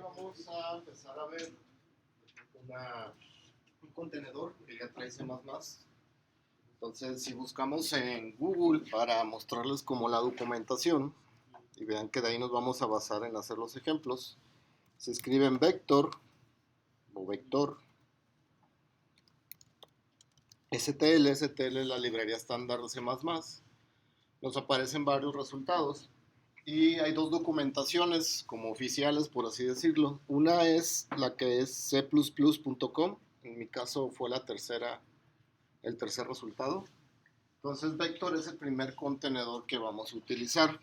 vamos a empezar a ver un contenedor que ya trae C++. Entonces, si buscamos en Google para mostrarles como la documentación, y vean que de ahí nos vamos a basar en hacer los ejemplos, se escribe en vector o vector STL es la librería estándar de C++. Nos aparecen varios resultados y hay dos documentaciones como oficiales, por así decirlo. Una es la que es c++.com, en mi caso fue el tercer resultado. Entonces vector es el primer contenedor que vamos a utilizar.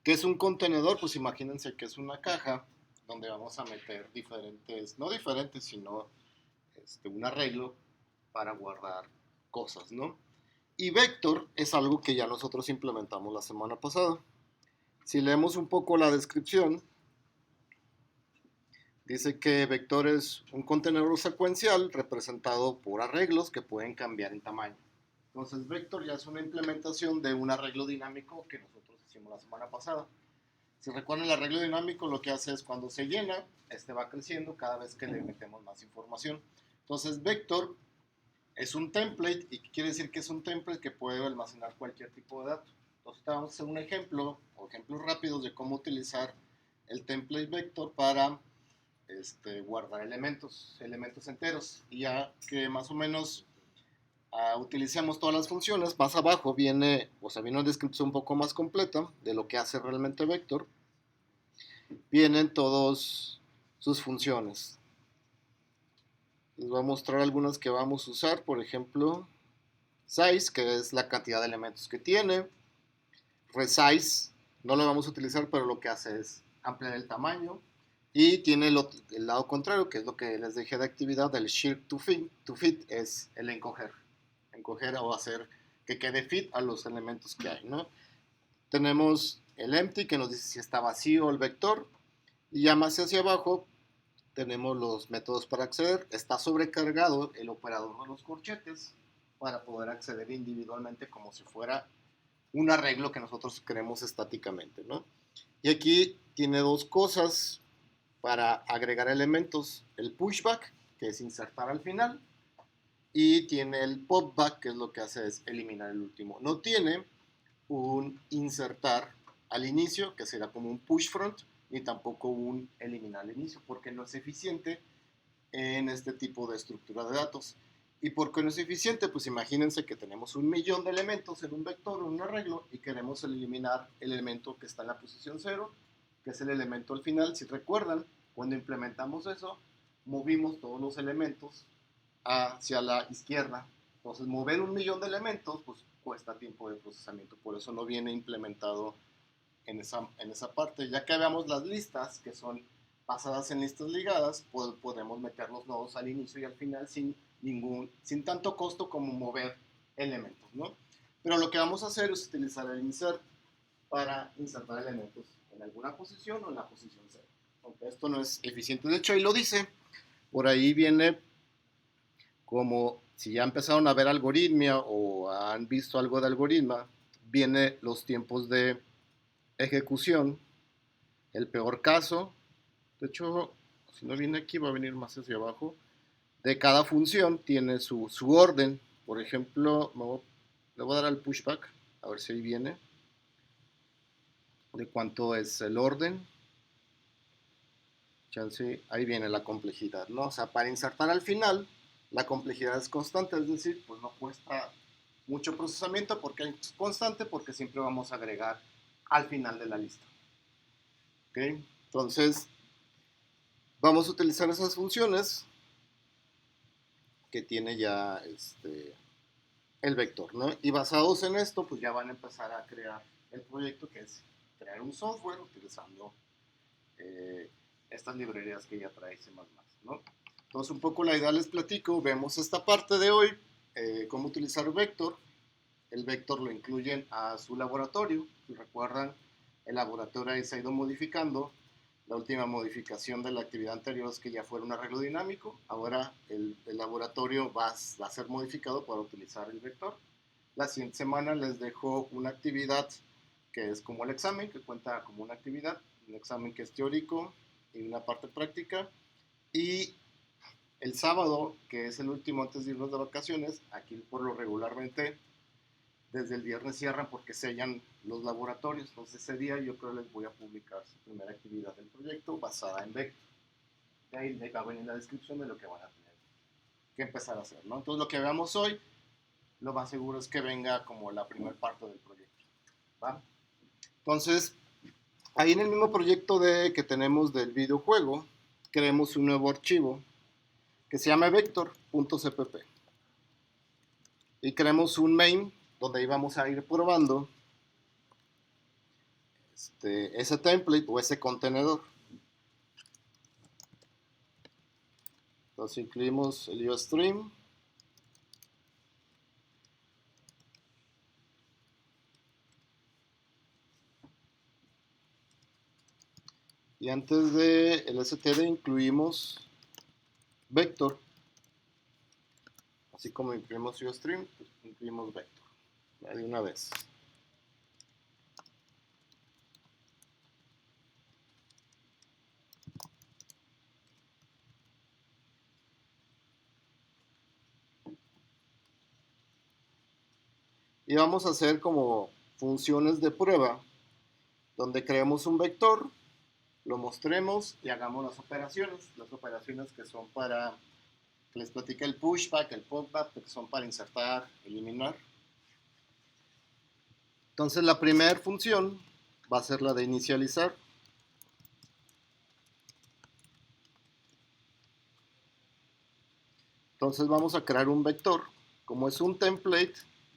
¿Qué es un contenedor? Pues imagínense que es una caja donde vamos a meter diferentes, no diferentes, sino un arreglo para guardar cosas, ¿no? Y vector es algo que ya nosotros implementamos la semana pasada. Si leemos un poco la descripción, dice que vector es un contenedor secuencial representado por arreglos que pueden cambiar en tamaño. Entonces vector ya es una implementación de un arreglo dinámico que nosotros hicimos la semana pasada. Si recuerdan, el arreglo dinámico lo que hace es cuando se llena, va creciendo cada vez que le metemos más información. Entonces vector es un template, y quiere decir que es un template que puede almacenar cualquier tipo de dato. Entonces vamos a hacer un ejemplo, o ejemplos rápidos de cómo utilizar el template vector para guardar elementos enteros. Y ya que más o menos utilicemos todas las funciones, más abajo viene una descripción un poco más completa de lo que hace realmente vector. Vienen todas sus funciones. Les voy a mostrar algunas que vamos a usar, por ejemplo, size, que es la cantidad de elementos que tiene. Resize, no lo vamos a utilizar, pero lo que hace es ampliar el tamaño. Y tiene el lado contrario, que es lo que les dejé de actividad, el shrink to fit. To fit es el encoger o hacer que quede fit a los elementos que hay, ¿no? Tenemos el empty, que nos dice si está vacío el vector. Y ya más hacia abajo tenemos los métodos para acceder. Está sobrecargado el operador de los corchetes para poder acceder individualmente como si fuera un arreglo que nosotros queremos estáticamente, ¿no? Y aquí tiene dos cosas para agregar elementos: el pushback, que es insertar al final, y tiene el popback, que es lo que hace es eliminar el último. No tiene un insertar al inicio, que será como un push front, ni tampoco un eliminar al inicio, porque no es eficiente en este tipo de estructura de datos. ¿Y por qué no es eficiente? Pues imagínense que tenemos 1.000.000 de elementos en un vector o en un arreglo y queremos eliminar el elemento que está en la posición 0, que es el elemento al final. Si recuerdan, cuando implementamos eso, movimos todos los elementos hacia la izquierda. Entonces, mover 1.000.000 de elementos, pues cuesta tiempo de procesamiento. Por eso no viene implementado en esa parte. Ya que veamos las listas, que son basadas en listas ligadas, pues podemos meter los nodos al inicio y al final sin tanto costo como mover elementos, ¿no? Pero lo que vamos a hacer es utilizar el insert para insertar elementos en alguna posición o en la posición 0. Aunque esto no es eficiente. De hecho, ahí lo dice. Por ahí viene como si ya empezaron a ver algoritmia o han visto algo de algoritma, viene los tiempos de ejecución. El peor caso, de hecho, si no viene aquí va a venir más hacia abajo, de cada función tiene su orden. Por ejemplo, le voy a dar al pushback, a ver si ahí viene, de cuánto es el orden. Chance, ahí viene la complejidad, ¿no? O sea, para insertar al final, la complejidad es constante, es decir, pues no cuesta mucho procesamiento porque es constante, porque siempre vamos a agregar al final de la lista. ¿Ok? Entonces, vamos a utilizar esas funciones que tiene ya el vector, ¿no? Y basados en esto, pues ya van a empezar a crear el proyecto, que es crear un software utilizando estas librerías que ya trae C++, ¿no? Entonces, un poco la idea les platico. Vemos esta parte de hoy, cómo utilizar vector. El vector lo incluyen a su laboratorio. Si recuerdan, el laboratorio ahí se ha ido modificando. La última modificación de la actividad anterior es que ya fuera un arreglo dinámico. Ahora el laboratorio va a ser modificado para utilizar el vector. La siguiente semana les dejo una actividad que es como el examen, que cuenta como una actividad, un examen que es teórico, y una parte práctica. Y el sábado, que es el último antes de irnos de vacaciones, aquí por lo regularmente desde el viernes cierran porque sellan los laboratorios. Entonces ese día yo creo les voy a publicar su primera actividad del proyecto basada en Vector. De ahí va a venir la descripción de lo que van a tener que empezar a hacer, ¿no? Entonces lo que veamos hoy, lo más seguro es que venga como la primera parte del proyecto, ¿va? Entonces, ahí en el mismo proyecto que tenemos del videojuego, creemos un nuevo archivo que se llama vector.cpp y creamos un main donde ahí vamos a ir probando ese template o ese contenedor. Entonces incluimos el UStream. Y antes de el std incluimos vector. Así como incluimos UStream, pues incluimos vector. Ya de una vez. Y vamos a hacer como funciones de prueba, donde creemos un vector, lo mostremos y hagamos las operaciones que son para, que les platica el pushback, el popback, que son para insertar, eliminar. Entonces la primera función va a ser la de inicializar. Entonces vamos a crear un vector. Como es un template,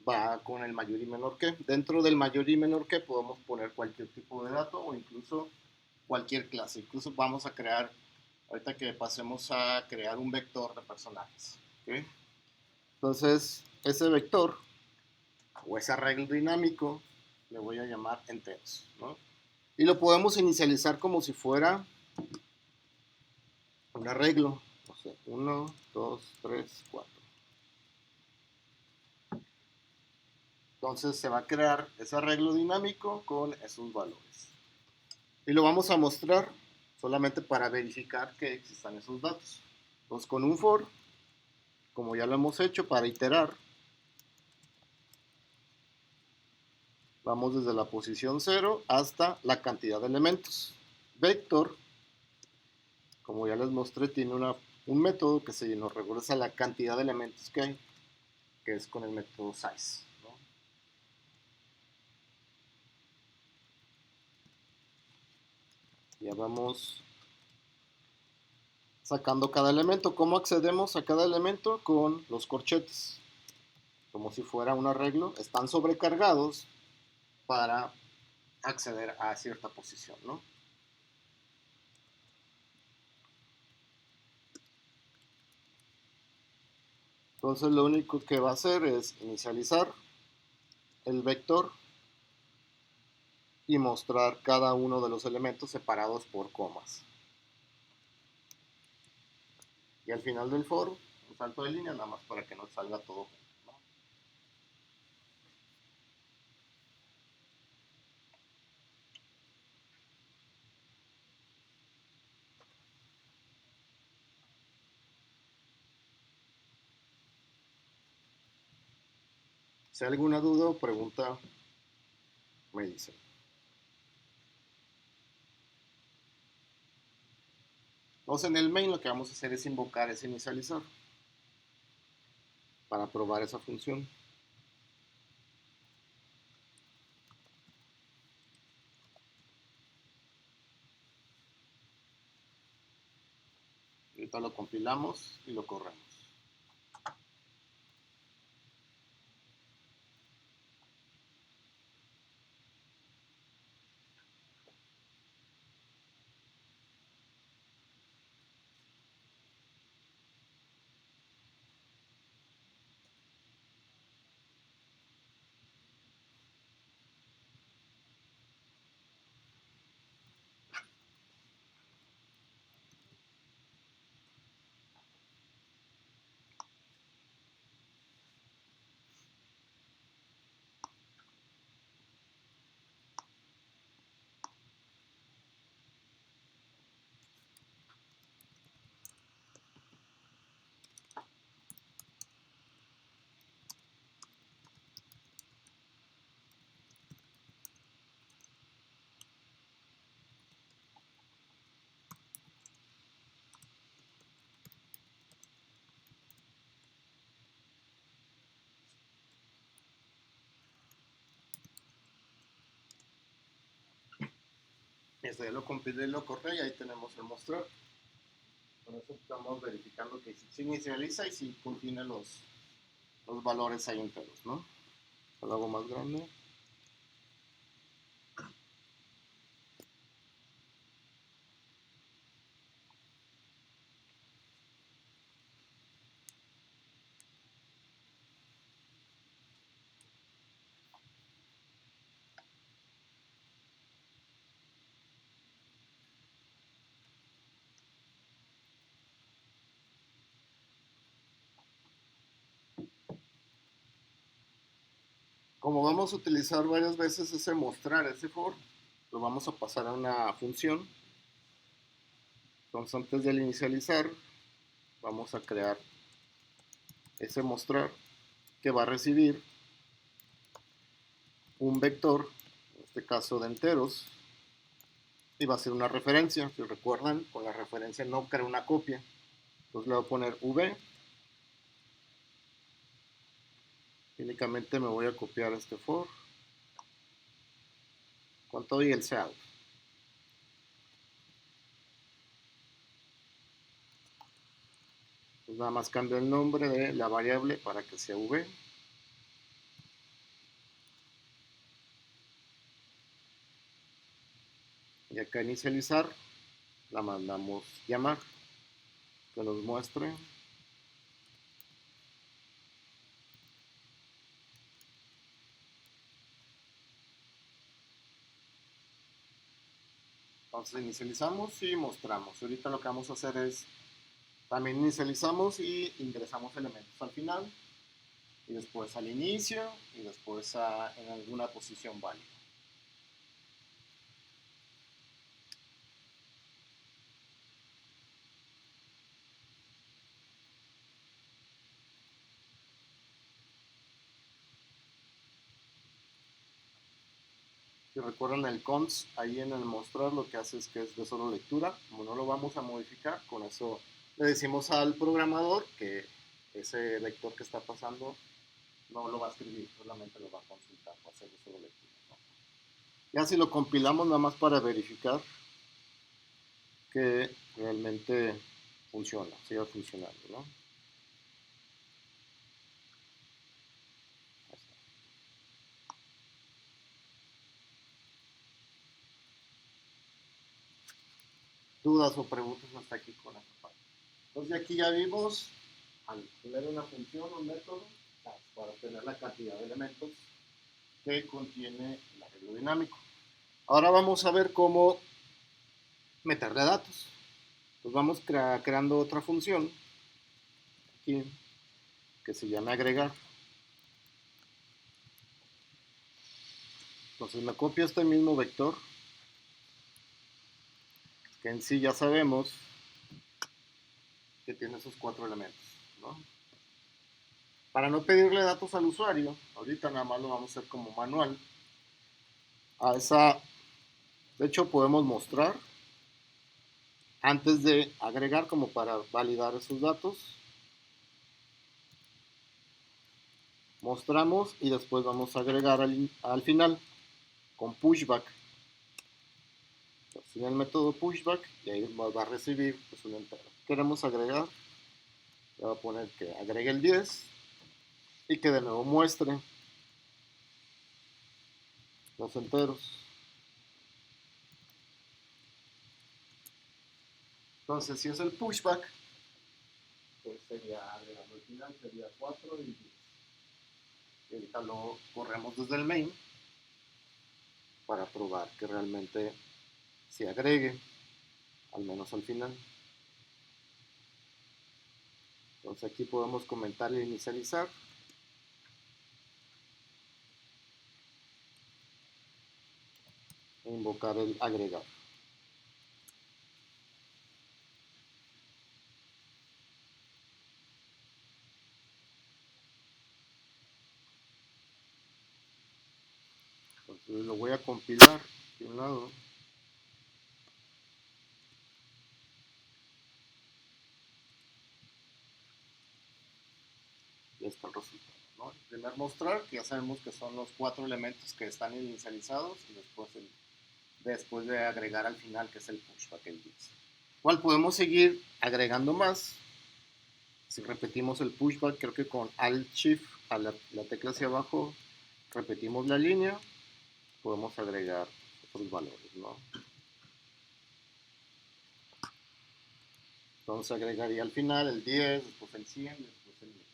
va con el mayor y menor que. Dentro del mayor y menor que podemos poner cualquier tipo de dato o incluso cualquier clase. Incluso vamos a crear, ahorita que pasemos a crear un vector de personajes. ¿Okay? Entonces, ese vector o ese arreglo dinámico le voy a llamar enteros, ¿no? Y lo podemos inicializar como si fuera un arreglo. O sea, 1, 2, 3, 4. Entonces se va a crear ese arreglo dinámico con esos valores. Y lo vamos a mostrar solamente para verificar que existan esos datos. Entonces con un for, como ya lo hemos hecho para iterar, vamos desde la posición 0 hasta la cantidad de elementos. Vector, como ya les mostré, tiene un método que se nos regresa la cantidad de elementos que hay, que es con el método size, ¿no? Ya vamos sacando cada elemento. ¿Cómo accedemos a cada elemento? Con los corchetes, como si fuera un arreglo. Están sobrecargados para acceder a cierta posición, ¿no? Entonces lo único que va a hacer es inicializar el vector y mostrar cada uno de los elementos separados por comas. Y al final del for, un salto de línea nada más para que nos salga todo junto, ¿no? Si hay alguna duda o pregunta, me dicen. Entonces en el main lo que vamos a hacer es invocar ese inicializar para probar esa función. Ahorita lo compilamos y lo corremos. Listo, ya lo compilé y lo corté y ahí tenemos el mostrar. Con eso estamos verificando que se inicializa y si contiene los valores ahí enteros, ¿no? Lo hago más grande. Como vamos a utilizar varias veces ese mostrar, ese for, lo vamos a pasar a una función. Entonces antes de inicializar, vamos a crear ese mostrar que va a recibir un vector, en este caso de enteros, y va a ser una referencia. Si recuerdan, con la referencia no crea una copia. Entonces le voy a poner v. Únicamente me voy a copiar este for con todo y el seout. Pues nada más cambio el nombre de la variable para que sea v. Y acá inicializar la mandamos llamar, que nos muestre. Entonces inicializamos y mostramos. Ahorita lo que vamos a hacer es también inicializamos y ingresamos elementos al final y después al inicio y después en alguna posición válida. Si recuerdan el cons, ahí en el mostrar lo que hace es que es de solo lectura. Como no lo vamos a modificar, con eso le decimos al programador que ese vector que está pasando no lo va a escribir, solamente lo va a consultar, va a ser de solo lectura, ¿no? Ya si lo compilamos nada más para verificar que realmente funciona, siga funcionando, ¿no? Dudas o preguntas hasta aquí con esta parte. Entonces aquí ya vimos, al tener una función o un método, para obtener la cantidad de elementos que contiene el arreglo dinámico. Ahora vamos a ver cómo meterle datos. Pues vamos creando otra función aquí que se llama agregar. Entonces me copio este mismo vector que en sí ya sabemos que tiene esos 4 elementos, ¿no? Para no pedirle datos al usuario, ahorita nada más lo vamos a hacer como manual. De hecho podemos mostrar antes de agregar como para validar esos datos. Mostramos y después vamos a agregar al final con pushback. Tiene el método pushback y ahí va a recibir pues, un entero. Queremos agregar, le voy a poner que agregue el 10 y que de nuevo muestre los enteros. Entonces, si es el pushback, pues sería agregando al final, sería 4 y 10. Y ahorita lo corremos desde el main para probar que realmente se agregue, al menos al final. Entonces aquí podemos comentar e inicializar. E invocar el agregar. Entonces lo voy a compilar de un lado. Y está el resultado, ¿no? El primer mostrar, que ya sabemos que son los 4 elementos que están inicializados y después el después de agregar al final, que es el pushback edits. Igual podemos seguir agregando más. Si repetimos el pushback, creo que con Alt Shift a la tecla hacia abajo, repetimos la línea, podemos agregar otros valores, ¿no? Entonces agregaría al final el 10, después el 100, después el 1000.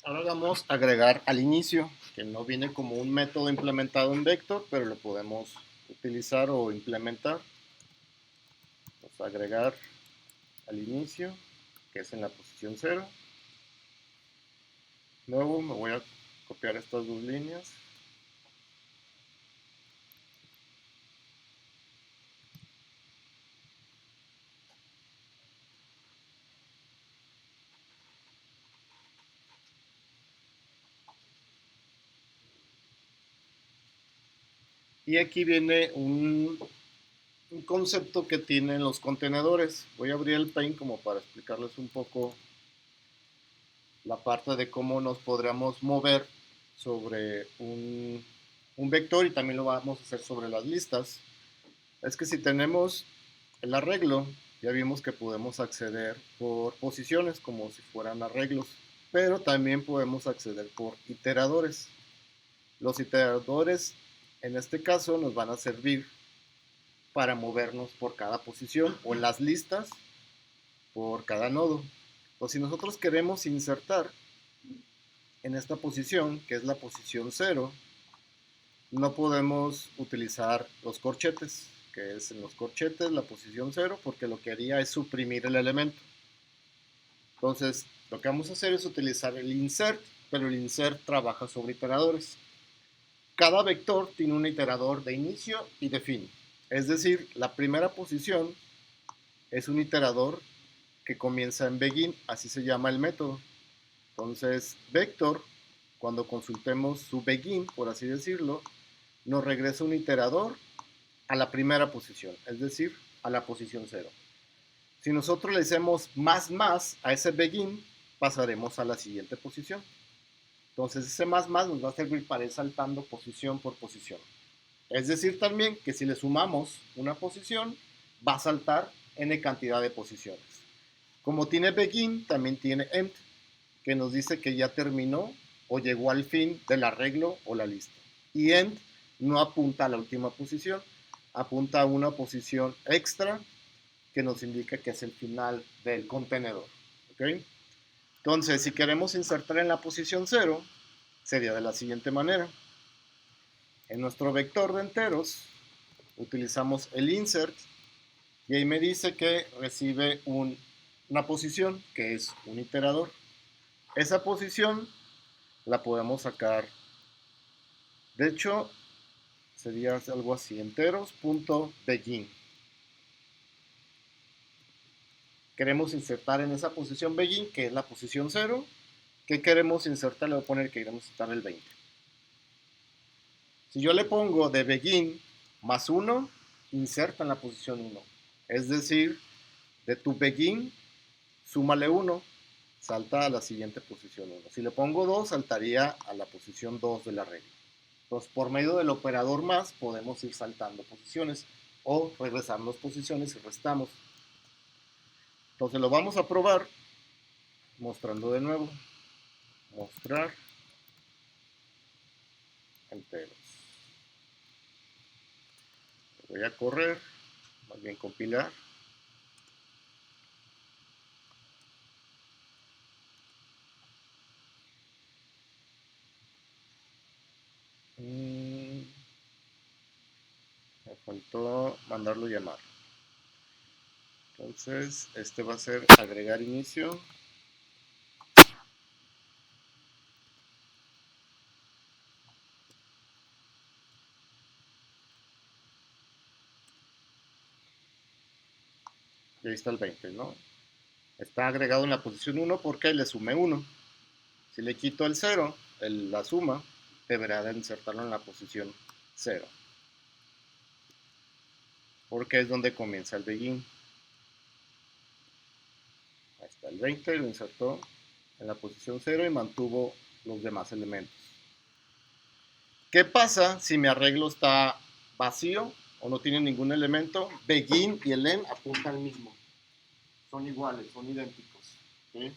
Ahora vamos a agregar al inicio, que no viene como un método implementado en Vector, pero lo podemos utilizar o implementar. Vamos a agregar al inicio, que es en la posición 0. Luego me voy a copiar estas dos líneas. Y aquí viene un concepto que tienen los contenedores. Voy a abrir el Paint como para explicarles un poco la parte de cómo nos podríamos mover sobre un vector, y también lo vamos a hacer sobre las listas. Es que si tenemos el arreglo, ya vimos que podemos acceder por posiciones como si fueran arreglos, pero también podemos acceder por iteradores. Los iteradores en este caso nos van a servir para movernos por cada posición, o en las listas por cada nodo. O si nosotros queremos insertar en esta posición, que es la posición 0, no podemos utilizar los corchetes, que es en los corchetes la posición 0, porque lo que haría es suprimir el elemento. Entonces, lo que vamos a hacer es utilizar el insert, pero el insert trabaja sobre iteradores. Cada vector tiene un iterador de inicio y de fin. Es decir, la primera posición es un iterador que comienza en begin, así se llama el método. Entonces, vector, cuando consultemos su begin, por así decirlo, nos regresa un iterador a la primera posición, es decir, a la posición 0. Si nosotros le hacemos más a ese begin, pasaremos a la siguiente posición. Entonces ese más nos va a servir para ir saltando posición por posición. Es decir también que si le sumamos una posición, va a saltar n cantidad de posiciones. Como tiene begin, también tiene end, que nos dice que ya terminó o llegó al fin del arreglo o la lista. Y end no apunta a la última posición, apunta a una posición extra que nos indica que es el final del contenedor. ¿Okay? Entonces, si queremos insertar en la posición 0, sería de la siguiente manera. En nuestro vector de enteros, utilizamos el insert, y ahí me dice que recibe una posición, que es un iterador. Esa posición la podemos sacar, de hecho, sería algo así, enteros.begin. Queremos insertar en esa posición begin, que es la posición 0. ¿Qué queremos insertar? Le voy a poner que queremos insertar el 20. Si yo le pongo de begin más 1, inserta en la posición 1. Es decir, de tu begin, súmale 1, salta a la siguiente posición 1. Si le pongo 2, saltaría a la posición 2 de la regla. Entonces, por medio del operador más, podemos ir saltando posiciones o regresamos posiciones y restamos. Entonces, lo vamos a probar mostrando de nuevo. Mostrar enteros. Voy a correr, más bien compilar. Me faltó mandarlo llamar. Entonces, este va a ser agregar inicio. Y ahí está el 20, ¿no? Está agregado en la posición 1 porque le sumé 1. Si le quito el 0, la suma, deberá de insertarlo en la posición 0. Porque es donde comienza el begin. Ahí está el 20, lo insertó en la posición 0 y mantuvo los demás elementos. ¿Qué pasa si mi arreglo está vacío o no tiene ningún elemento? Begin y el end apuntan al mismo. Son iguales, son idénticos. ¿Sí?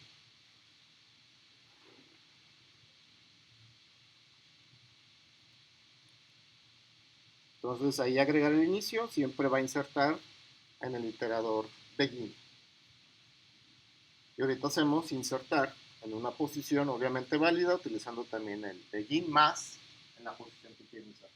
Entonces ahí agregar el inicio siempre va a insertar en el iterador begin. Y ahorita hacemos insertar en una posición obviamente válida utilizando también el begin más en la posición que quiero insertar.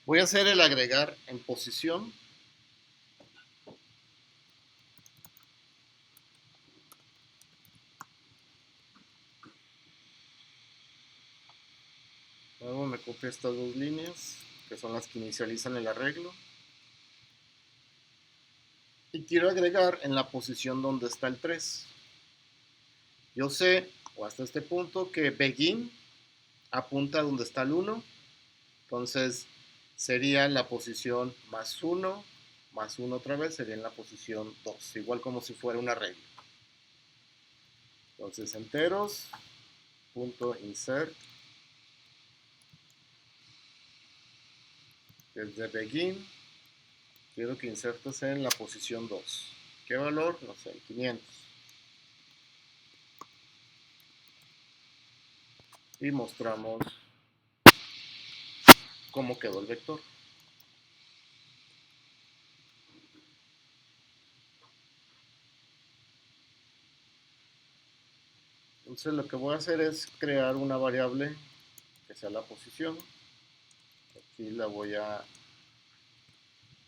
Voy a hacer el agregar en posición. Luego me copio estas dos líneas, que son las que inicializan el arreglo. Y quiero agregar en la posición donde está el 3. Yo sé, o hasta este punto, que begin apunta a donde está el 1. Entonces sería la posición más 1 otra vez, sería en la posición 2, igual como si fuera un arreglo. Entonces enteros, punto insert, desde begin, quiero que insertes en la posición 2. ¿Qué valor? No sé, 500. y mostramos cómo quedó el vector. Entonces lo que voy a hacer es crear una variable que sea la posición. Aquí la voy a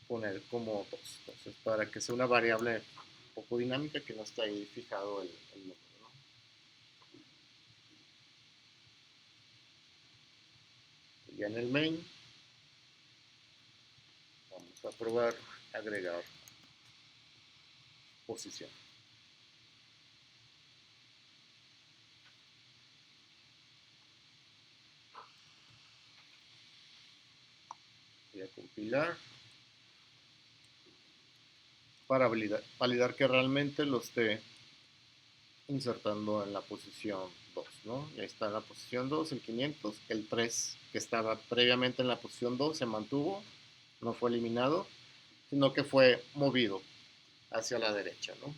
poner como 2. Entonces, para que sea una variable un poco dinámica, que no está ahí fijado el número, ¿no? Y ya en el main vamos a probar agregar posición. Voy a compilar para validar que realmente lo esté insertando en la posición 2, ¿no? Y ahí está en la posición 2, el 500, el 3 que estaba previamente en la posición 2 se mantuvo, no fue eliminado, sino que fue movido hacia la derecha, ¿no?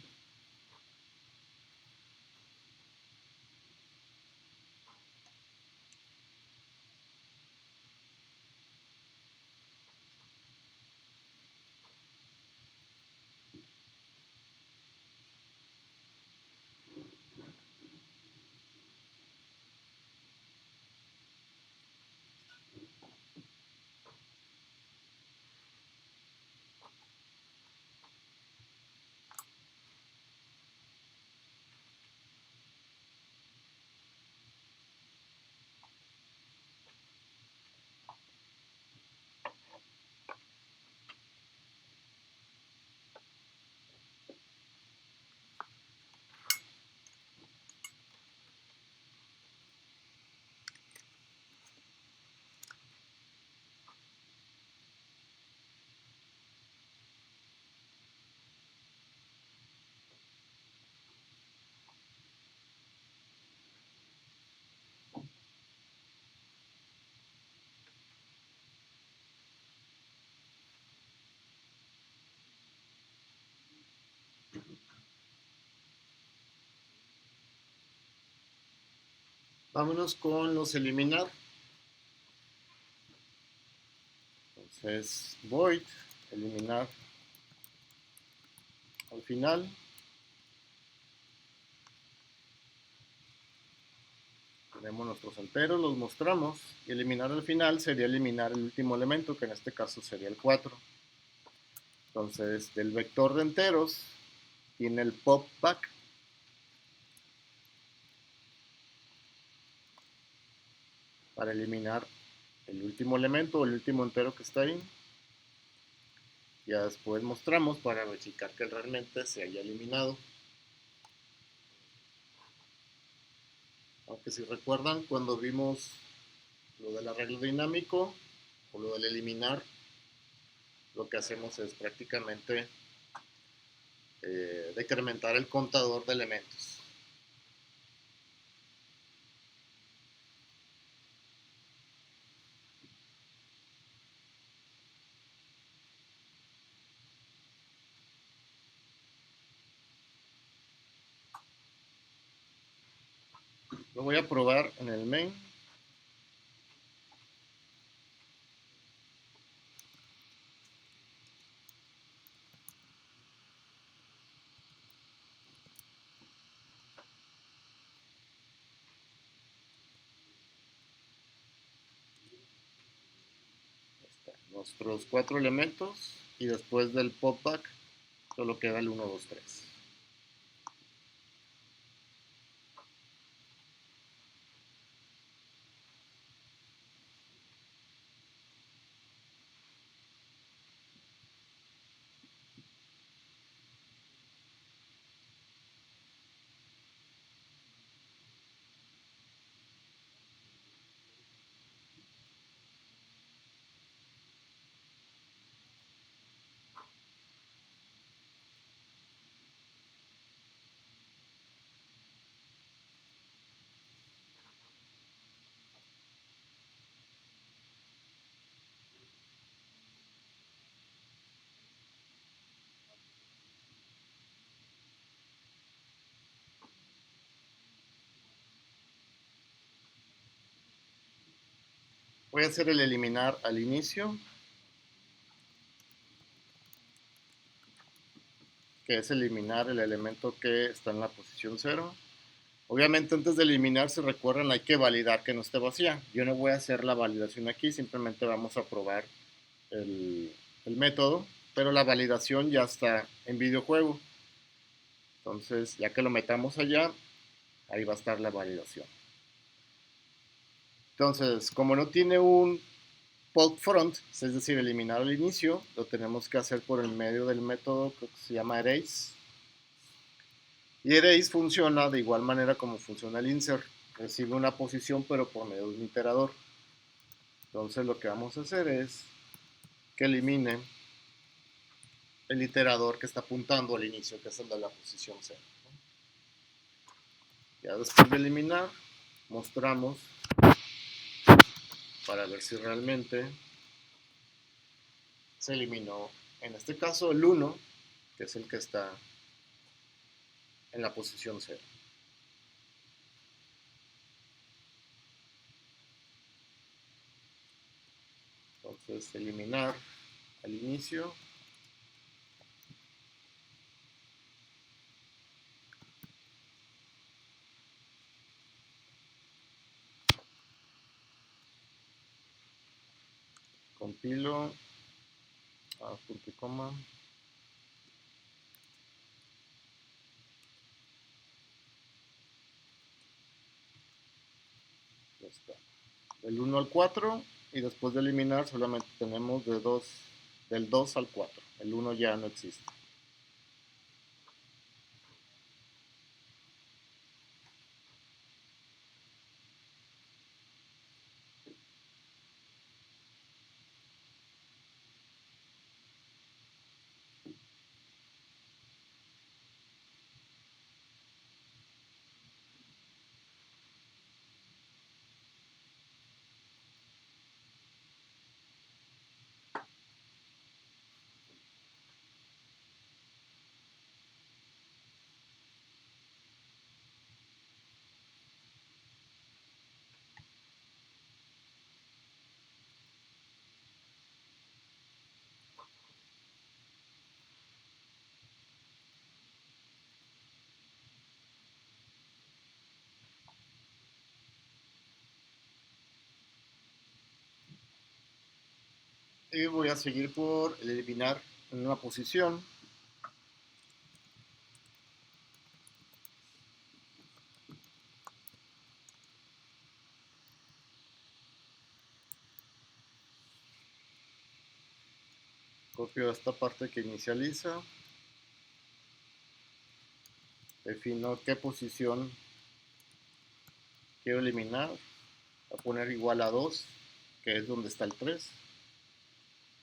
Vámonos con los eliminar. Entonces, void, eliminar al final. Tenemos nuestros enteros, los mostramos. Y eliminar al final sería eliminar el último elemento, que en este caso sería el 4. Entonces, del vector de enteros, tiene el pop back. Para eliminar el último elemento o el último entero que está ahí. Ya después mostramos para verificar que realmente se haya eliminado. Aunque si recuerdan, cuando vimos lo del arreglo dinámico o lo del eliminar, lo que hacemos es prácticamente decrementar el contador de elementos. Lo voy a probar en el main. Nuestros 4 elementos y después del pop back solo queda el 1, 2, 3. Voy a hacer el eliminar al inicio, que es eliminar el elemento que está en la posición 0. Obviamente antes de eliminar, si recuerdan, hay que validar que no esté vacía. Yo no voy a hacer la validación aquí, simplemente vamos a probar el método, pero la validación ya está en videojuego. Entonces, ya que lo metamos allá, ahí va a estar la validación. Entonces, como no tiene un poke front, es decir, eliminar al inicio, lo tenemos que hacer por el medio del método que se llama erase. Y erase funciona de igual manera como funciona el insert. Recibe una posición pero por medio de un iterador. Entonces lo que vamos a hacer es que elimine el iterador que está apuntando al inicio, que es el de la posición 0. Ya después de eliminar, mostramos para ver si realmente se eliminó, en este caso el 1, que es el que está en la posición 0. Entonces eliminar al inicio. Compilo a punto y coma. Ya está. Del 1 al 4 y después de eliminar solamente tenemos del 2 al 4. El 1 ya no existe. Y voy a seguir por eliminar en una posición. Copio esta parte que inicializa. Defino qué posición quiero eliminar. Voy a poner igual a 2, que es donde está el 3.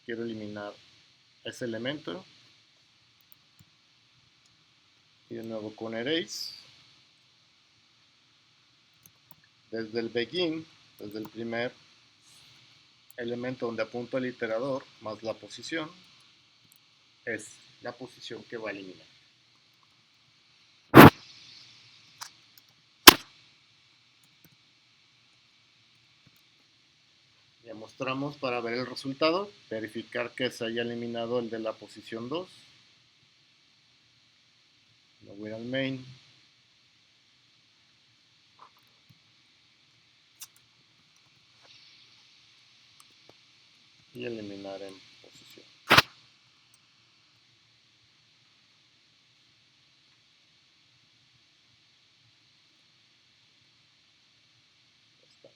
Quiero eliminar ese elemento. Y de nuevo con erase. Desde el begin, desde el primer elemento donde apunto el iterador más la posición, es la posición que va a eliminar. Ya mostramos para ver el resultado, verificar que se haya eliminado el de la posición 2. Me voy al main. Y eliminar en posición.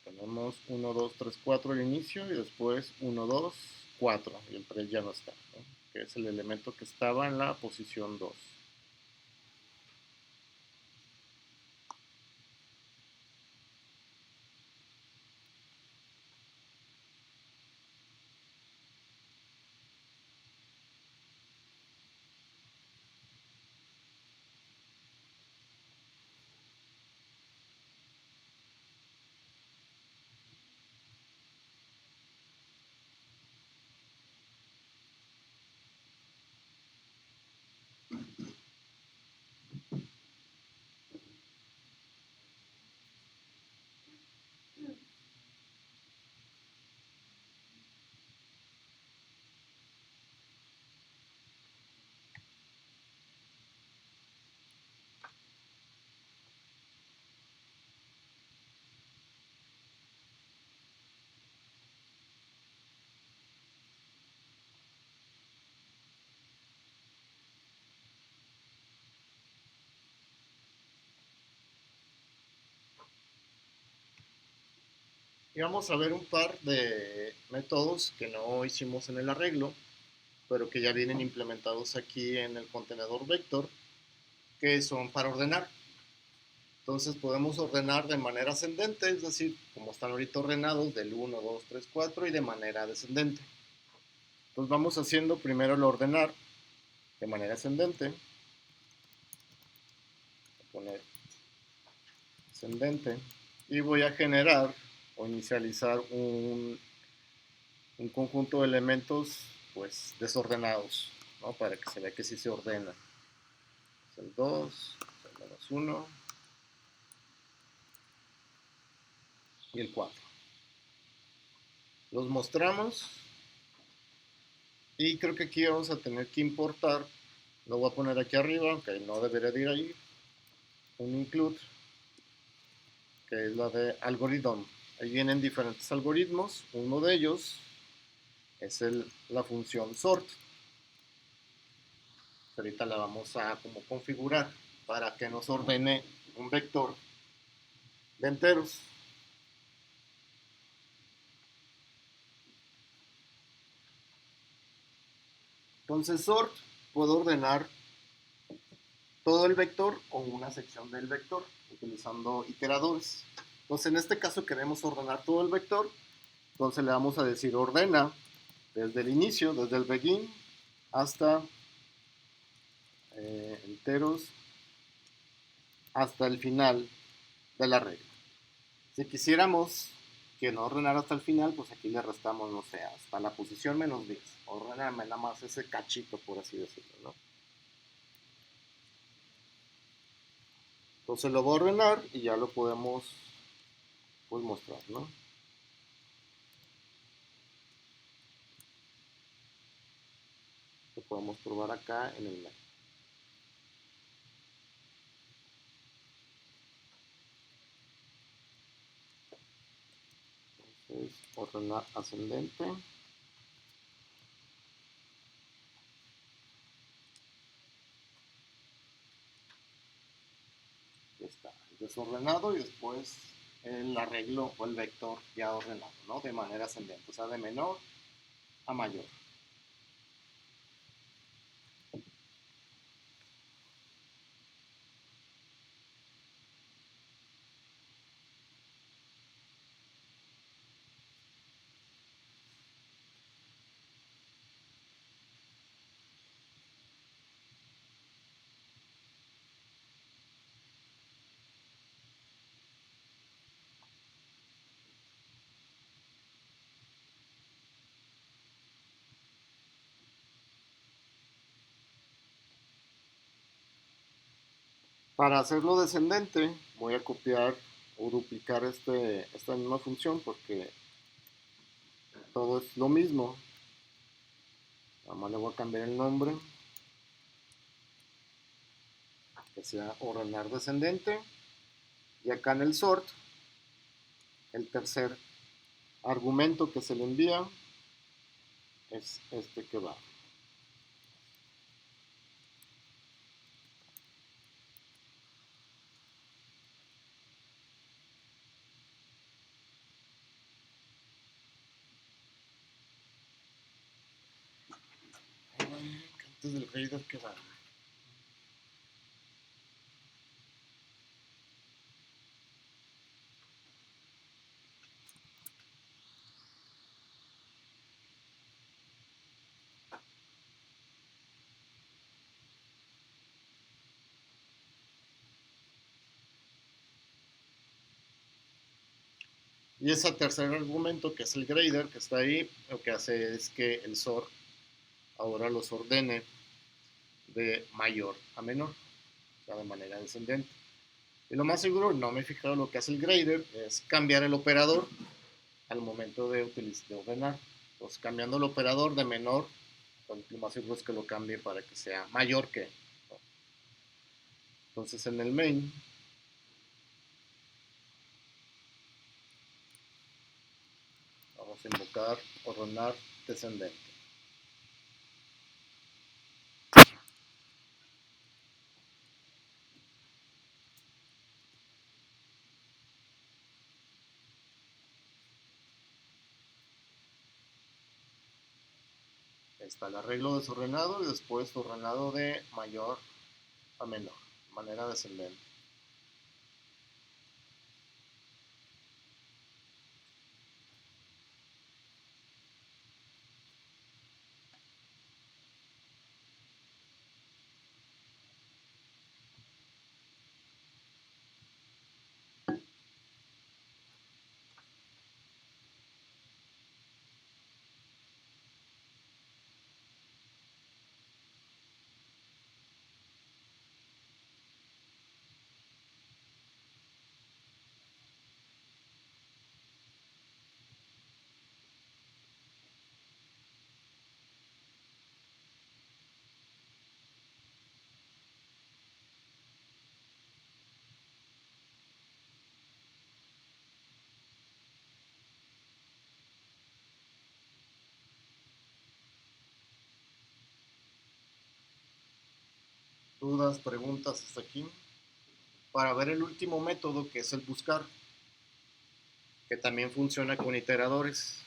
Tenemos 1, 2, 3, 4 al inicio y después 1, 2, 4 y el 3 ya no está, ¿no? Que es el elemento que estaba en la posición 2. Y vamos a ver un par de métodos que no hicimos en el arreglo, pero que ya vienen implementados aquí en el contenedor vector, que son para ordenar. Entonces podemos ordenar de manera ascendente, es decir, como están ahorita ordenados, del 1, 2, 3, 4, y de manera descendente. Entonces vamos haciendo primero el ordenar de manera ascendente. Voy a poner ascendente. Y voy a generar o inicializar un conjunto de elementos pues desordenados, ¿no? Para que se vea que sí se ordena. Es el 2, el menos 1 y el 4. Los mostramos y creo que aquí vamos a tener que importar, lo voy a poner aquí arriba, aunque no debería de ir ahí, un include, que es la de algoritmo. Ahí vienen diferentes algoritmos, uno de ellos es la función sort. Ahorita la vamos a como configurar para que nos ordene un vector de enteros. Entonces sort puedo ordenar todo el vector o una sección del vector utilizando iteradores. Entonces en este caso queremos ordenar todo el vector, entonces le vamos a decir ordena desde el inicio, desde el begin hasta enteros hasta el final de la regla. Si quisiéramos que no ordenara hasta el final, pues aquí le restamos, no sé, hasta la posición menos 10. Ordename nada más ese cachito, por así decirlo, ¿no? Entonces lo voy a ordenar y ya lo podemos pues, mostrar, ¿no? Lo podemos probar acá en el mail. Entonces, ordenar ascendente. Ya está, desordenado y después el arreglo o el vector ya ordenado, ¿no? De manera ascendente, o sea, de menor a mayor. Para hacerlo descendente, voy a copiar o duplicar esta misma función porque todo es lo mismo. Nada más le voy a cambiar el nombre, que sea ordenar descendente. Y acá en el sort, el tercer argumento que se le envía es este que va. Antes del header que va. Y ese tercer argumento, que es el grader, que está ahí, lo que hace es que el sort ahora los ordene de mayor a menor, o sea, de manera descendente. Y lo más seguro, no me he fijado lo que hace el grader, es cambiar el operador al momento de ordenar. Entonces, cambiando el operador de menor, pues, lo más seguro es que lo cambie para que sea mayor que. ¿No? Entonces, en el main, vamos a invocar ordenar descendente. está el arreglo desordenado y después ordenado de mayor a menor, de manera descendente. ¿Dudas, preguntas hasta aquí? Para ver el último método, que es el buscar, que también funciona con iteradores.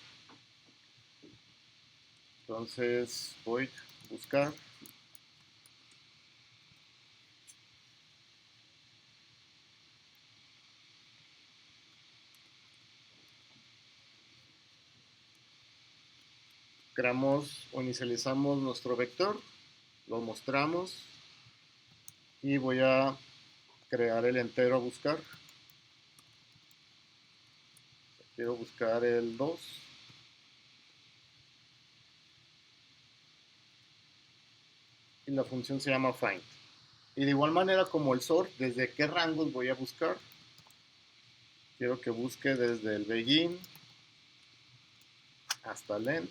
Entonces voy a buscar. Creamos o inicializamos nuestro vector, lo mostramos y voy a crear el entero a buscar. Quiero buscar el 2. Y la función se llama find. Y de igual manera como el sort, desde qué rangos voy a buscar. Quiero que busque desde el begin hasta el end.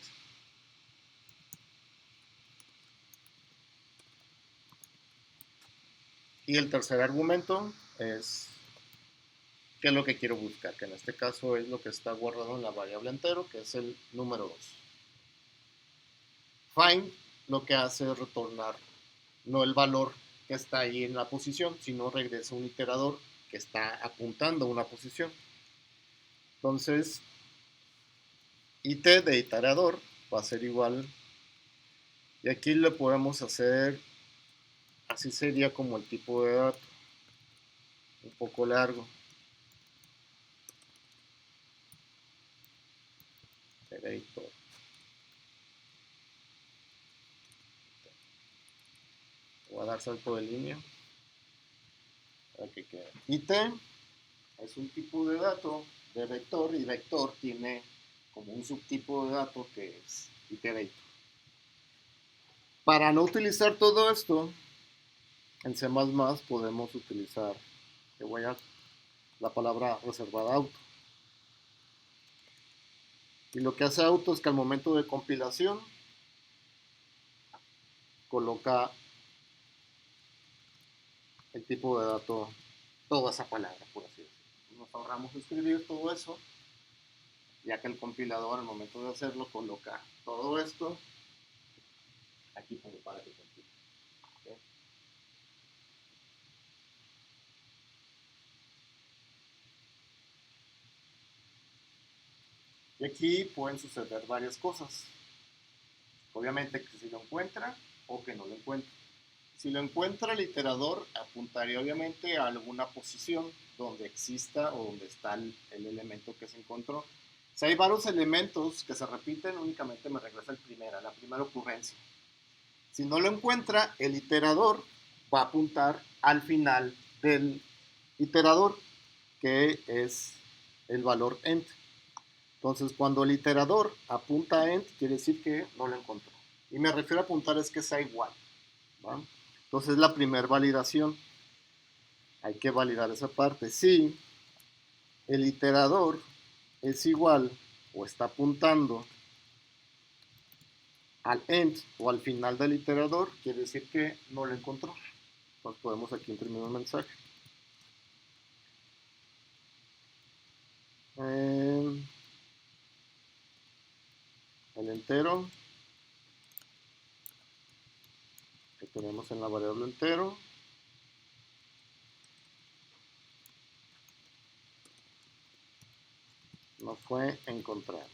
Y el tercer argumento es qué es lo que quiero buscar, que en este caso es lo que está guardado en la variable entero, que es el número 2. Find lo que hace es retornar no el valor que está ahí en la posición, sino regresa un iterador que está apuntando a una posición. Entonces, it de iterador va a ser igual, y aquí le podemos hacer, así sería como el tipo de dato, un poco largo. Iterator. Voy a dar salto de línea para que quede. It es un tipo de dato de vector, y vector tiene como un subtipo de dato que es iterator. Para no utilizar todo esto, en C++ podemos utilizar, la palabra reservada auto. Y lo que hace auto es que al momento de compilación coloca el tipo de dato, toda esa palabra, por así decirlo. Nos ahorramos escribir todo eso, ya que el compilador al momento de hacerlo coloca todo esto aquí como para que compile. ¿Okay? Y aquí pueden suceder varias cosas. Obviamente que si lo encuentra o que no lo encuentra. Si lo encuentra, el iterador apuntaría obviamente a alguna posición donde exista o donde está el elemento que se encontró. Si hay varios elementos que se repiten, únicamente me regresa la primera ocurrencia. Si no lo encuentra, el iterador va a apuntar al final del iterador, que es el valor end. Entonces, cuando el iterador apunta a end, quiere decir que no lo encontró. Y me refiero a apuntar es que sea igual, ¿va? Entonces, la primera validación, hay que validar esa parte. Si el iterador es igual o está apuntando al end o al final del iterador, quiere decir que no lo encontró. Entonces, podemos aquí imprimir un mensaje. El entero que tenemos en la variable entero no fue encontrado.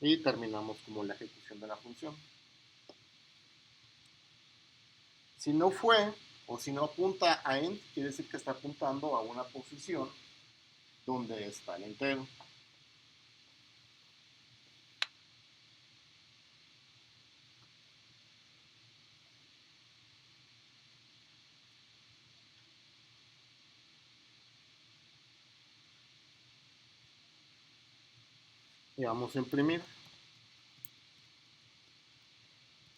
y terminamos como la ejecución de la función. Si no fue, o si no apunta a int, quiere decir que está apuntando a una posición donde está el entero. Y vamos a imprimir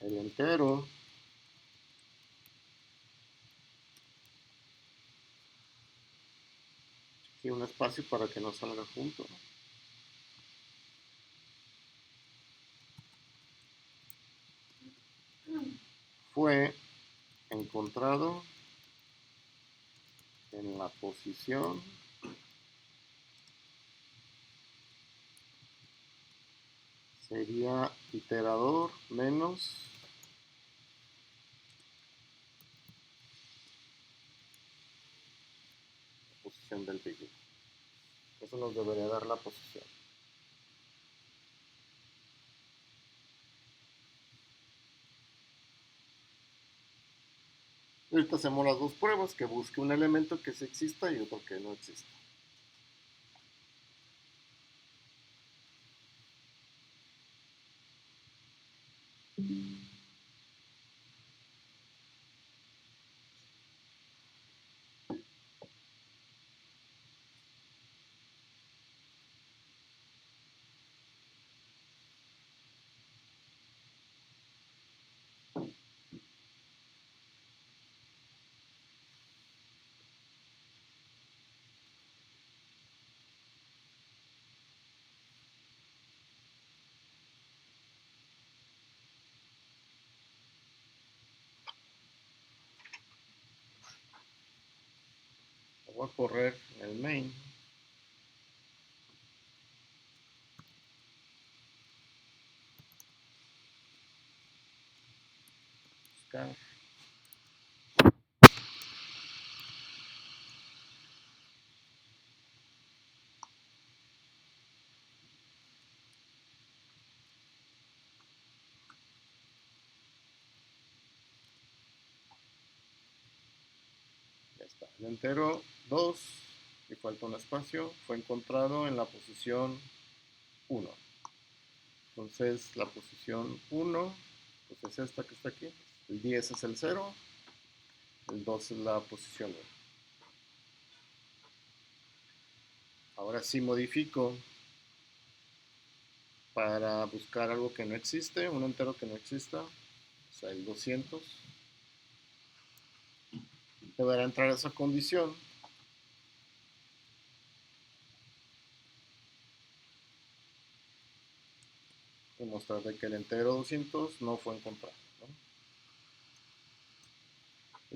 el entero y un espacio para que no salga junto. Fue encontrado en la posición sería iterador menos posición del bit. Eso nos debería dar la posición. Ahorita hacemos las dos pruebas, que busque un elemento que sí exista y otro que no exista. Voy a correr el main. Buscar. Ya está. El entero 2, y falta un espacio, fue encontrado en la posición 1. Entonces la posición 1 pues es esta que está aquí. El 10 es el 0, el 2 es la posición 1. Ahora sí modifico para buscar algo que no existe, un entero que no exista, o sea, el 200. Deberá entrar esa condición y mostrar de que el entero 200 no fue encontrado, ¿no?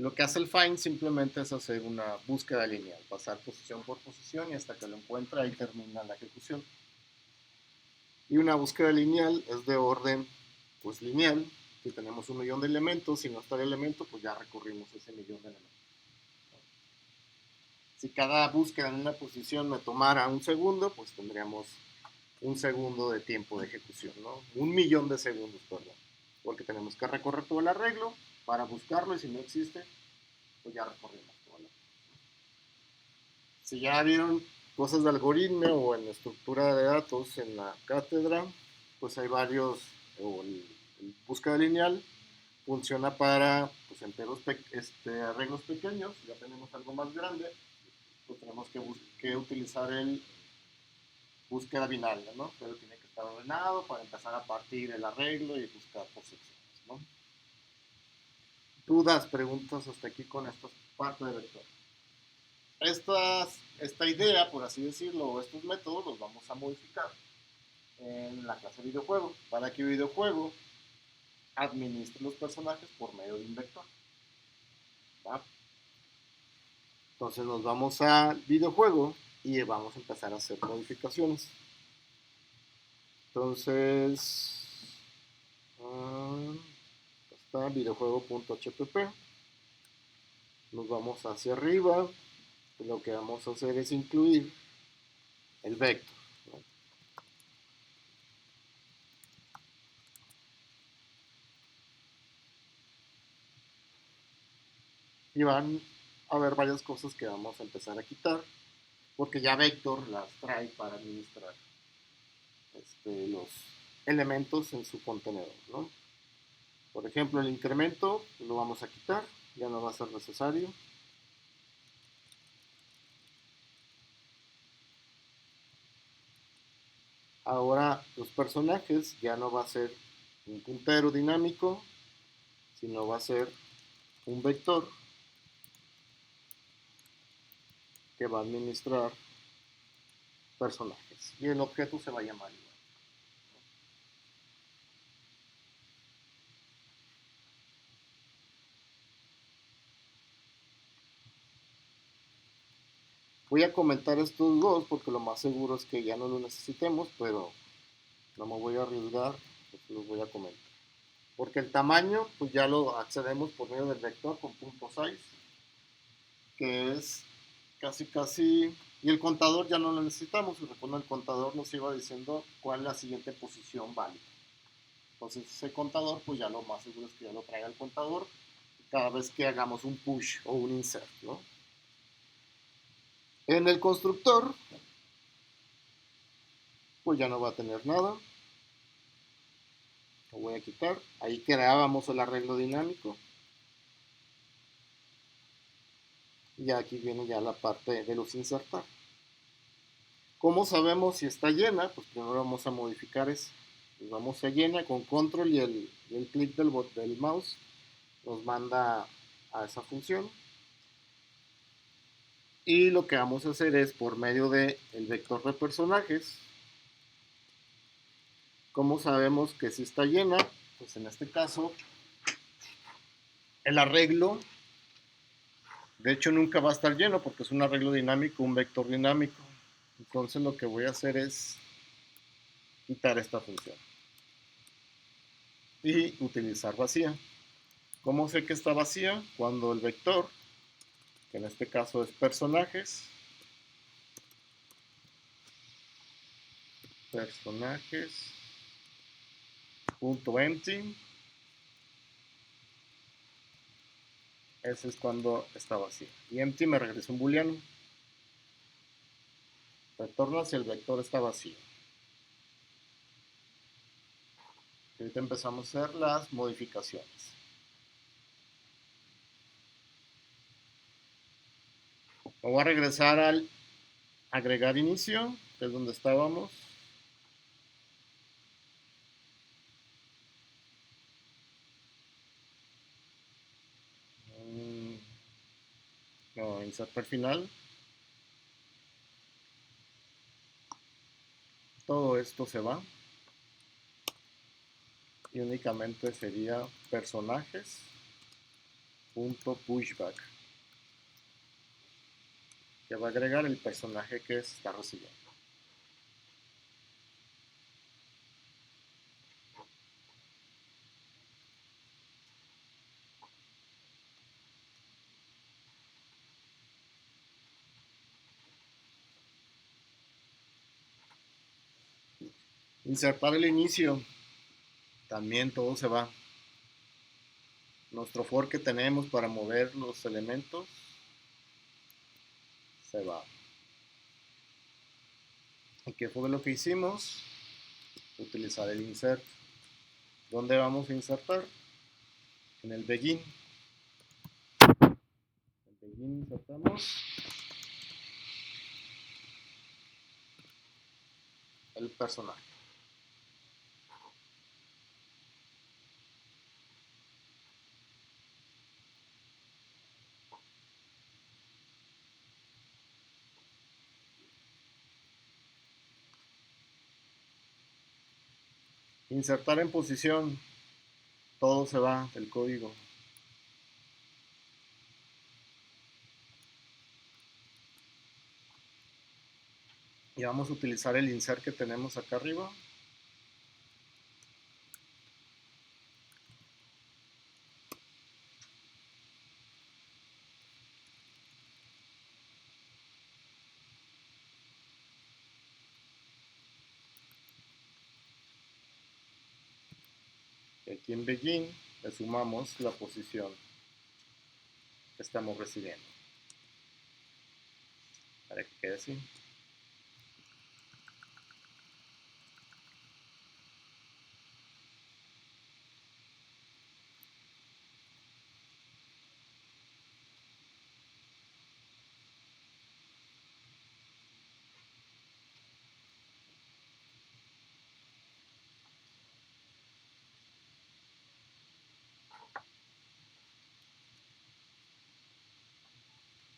Lo que hace el find simplemente es hacer una búsqueda lineal, pasar posición por posición y hasta que lo encuentra ahí termina la ejecución. Y una búsqueda lineal es de orden pues lineal. Si tenemos 1.000.000 de elementos, si no está el elemento, pues ya recurrimos a ese 1.000.000 de elementos. Si cada búsqueda en una posición me tomara un segundo, pues tendríamos un segundo de tiempo de ejecución, ¿no? 1.000.000 de segundos, perdón. Porque tenemos que recorrer todo el arreglo para buscarlo y si no existe, pues ya recorrimos todo el arreglo. Si ya vieron cosas de algoritmo o en estructura de datos en la cátedra, pues hay varios, o el búsqueda lineal funciona para pues, enteros arreglos pequeños. Ya tenemos algo más grande, pues tenemos que utilizar el búsqueda binaria, ¿no? Pero tiene que estar ordenado para empezar a partir el arreglo y buscar por secciones, ¿no? Dudas, preguntas hasta aquí con esta parte de vector. Esta idea, por así decirlo, o estos métodos los vamos a modificar en la clase videojuego, para que el videojuego administre los personajes por medio de un vector. ¿Va? Entonces nos vamos al videojuego y vamos a empezar a hacer modificaciones. Entonces, está videojuego.hpp. Nos vamos hacia arriba. Lo que vamos a hacer es incluir el vector, ¿no? y van a haber varias cosas que vamos a empezar a quitar, porque ya Vector las trae para administrar los elementos en su contenedor, ¿no? Por ejemplo, el incremento lo vamos a quitar, ya no va a ser necesario. Ahora los personajes ya no va a ser un puntero dinámico, sino va a ser un vector que va a administrar personajes y el objeto se va a llamar igual. Voy a comentar estos dos porque lo más seguro es que ya no lo necesitemos, pero no me voy a arriesgar, pues los voy a comentar. Porque el tamaño, pues ya lo accedemos por medio del vector con punto size, que es casi, y el contador ya no lo necesitamos, y recuerden, el contador nos iba diciendo cuál es la siguiente posición válida. Entonces ese contador, pues ya lo más seguro es que ya lo traiga el contador cada vez que hagamos un push o un insert, ¿no? En el constructor, pues ya no va a tener nada. Lo voy a quitar. Ahí creábamos el arreglo dinámico. Y aquí viene ya la parte de los insertar. ¿Cómo sabemos si está llena? Pues primero vamos a modificar eso. Pues vamos a llena con control y el clic del mouse nos manda a esa función. Y lo que vamos a hacer es por medio del vector de personajes. ¿Cómo sabemos que si está llena? Pues en este caso, el arreglo, de hecho nunca va a estar lleno porque es un arreglo dinámico, un vector dinámico. Entonces lo que voy a hacer es quitar esta función y utilizar vacía. ¿Cómo sé que está vacía? Cuando el vector, que en este caso es personajes, empty, ese es cuando está vacío. Y empty me regresa un booleano. Retorna si el vector está vacío. Y ahorita empezamos a hacer las modificaciones. Me voy a regresar al agregar inicio, que es donde estábamos. No, insertar final. Todo esto se va. Y únicamente sería personajes.pushback, que va a agregar el personaje que está recibiendo. Insertar el inicio, también todo se va. Nuestro for que tenemos para mover los elementos se va. ¿Y qué fue lo que hicimos? Utilizar el insert. ¿Dónde vamos a insertar? En el begin. En el begin insertamos el personaje. Insertar en posición, todo se va del código. Y vamos a utilizar el insert que tenemos acá arriba. Y aquí en begin le sumamos la posición estamos recibiendo. Para que quede así.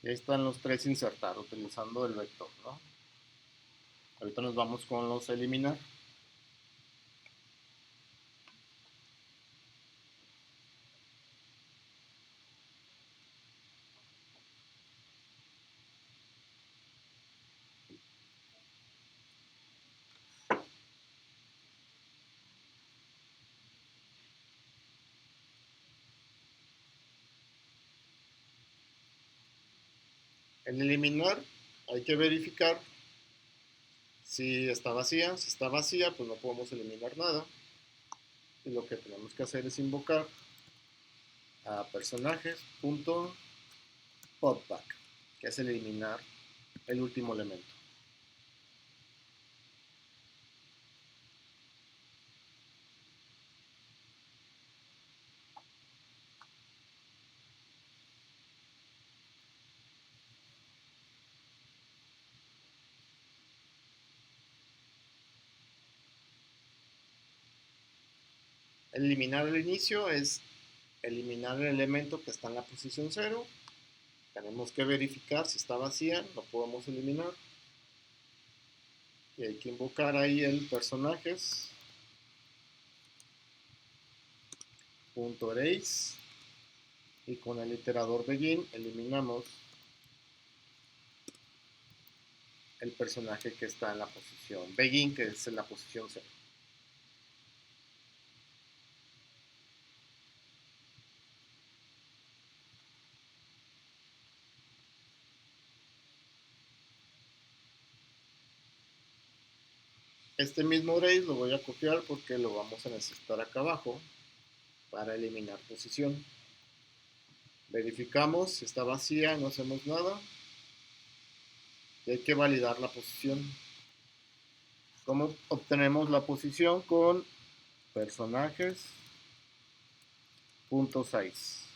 Y ahí están los tres insertar utilizando el vector, ¿no? Ahorita nos vamos con los eliminar. En eliminar hay que verificar si está vacía. Si está vacía, pues no podemos eliminar nada. Y lo que tenemos que hacer es invocar a personajes.popback, que es el eliminar el último elemento. Eliminar al inicio es eliminar el elemento que está en la posición 0. Tenemos que verificar si está vacía, lo podemos eliminar. Y hay que invocar ahí el personajes.erase y con el iterador begin eliminamos el personaje que está en la posición begin, que es en la posición 0. Este mismo erase lo voy a copiar porque lo vamos a necesitar acá abajo para eliminar posición. Verificamos si está vacía, no hacemos nada. Y hay que validar la posición. ¿Cómo obtenemos la posición? Con personajes.size.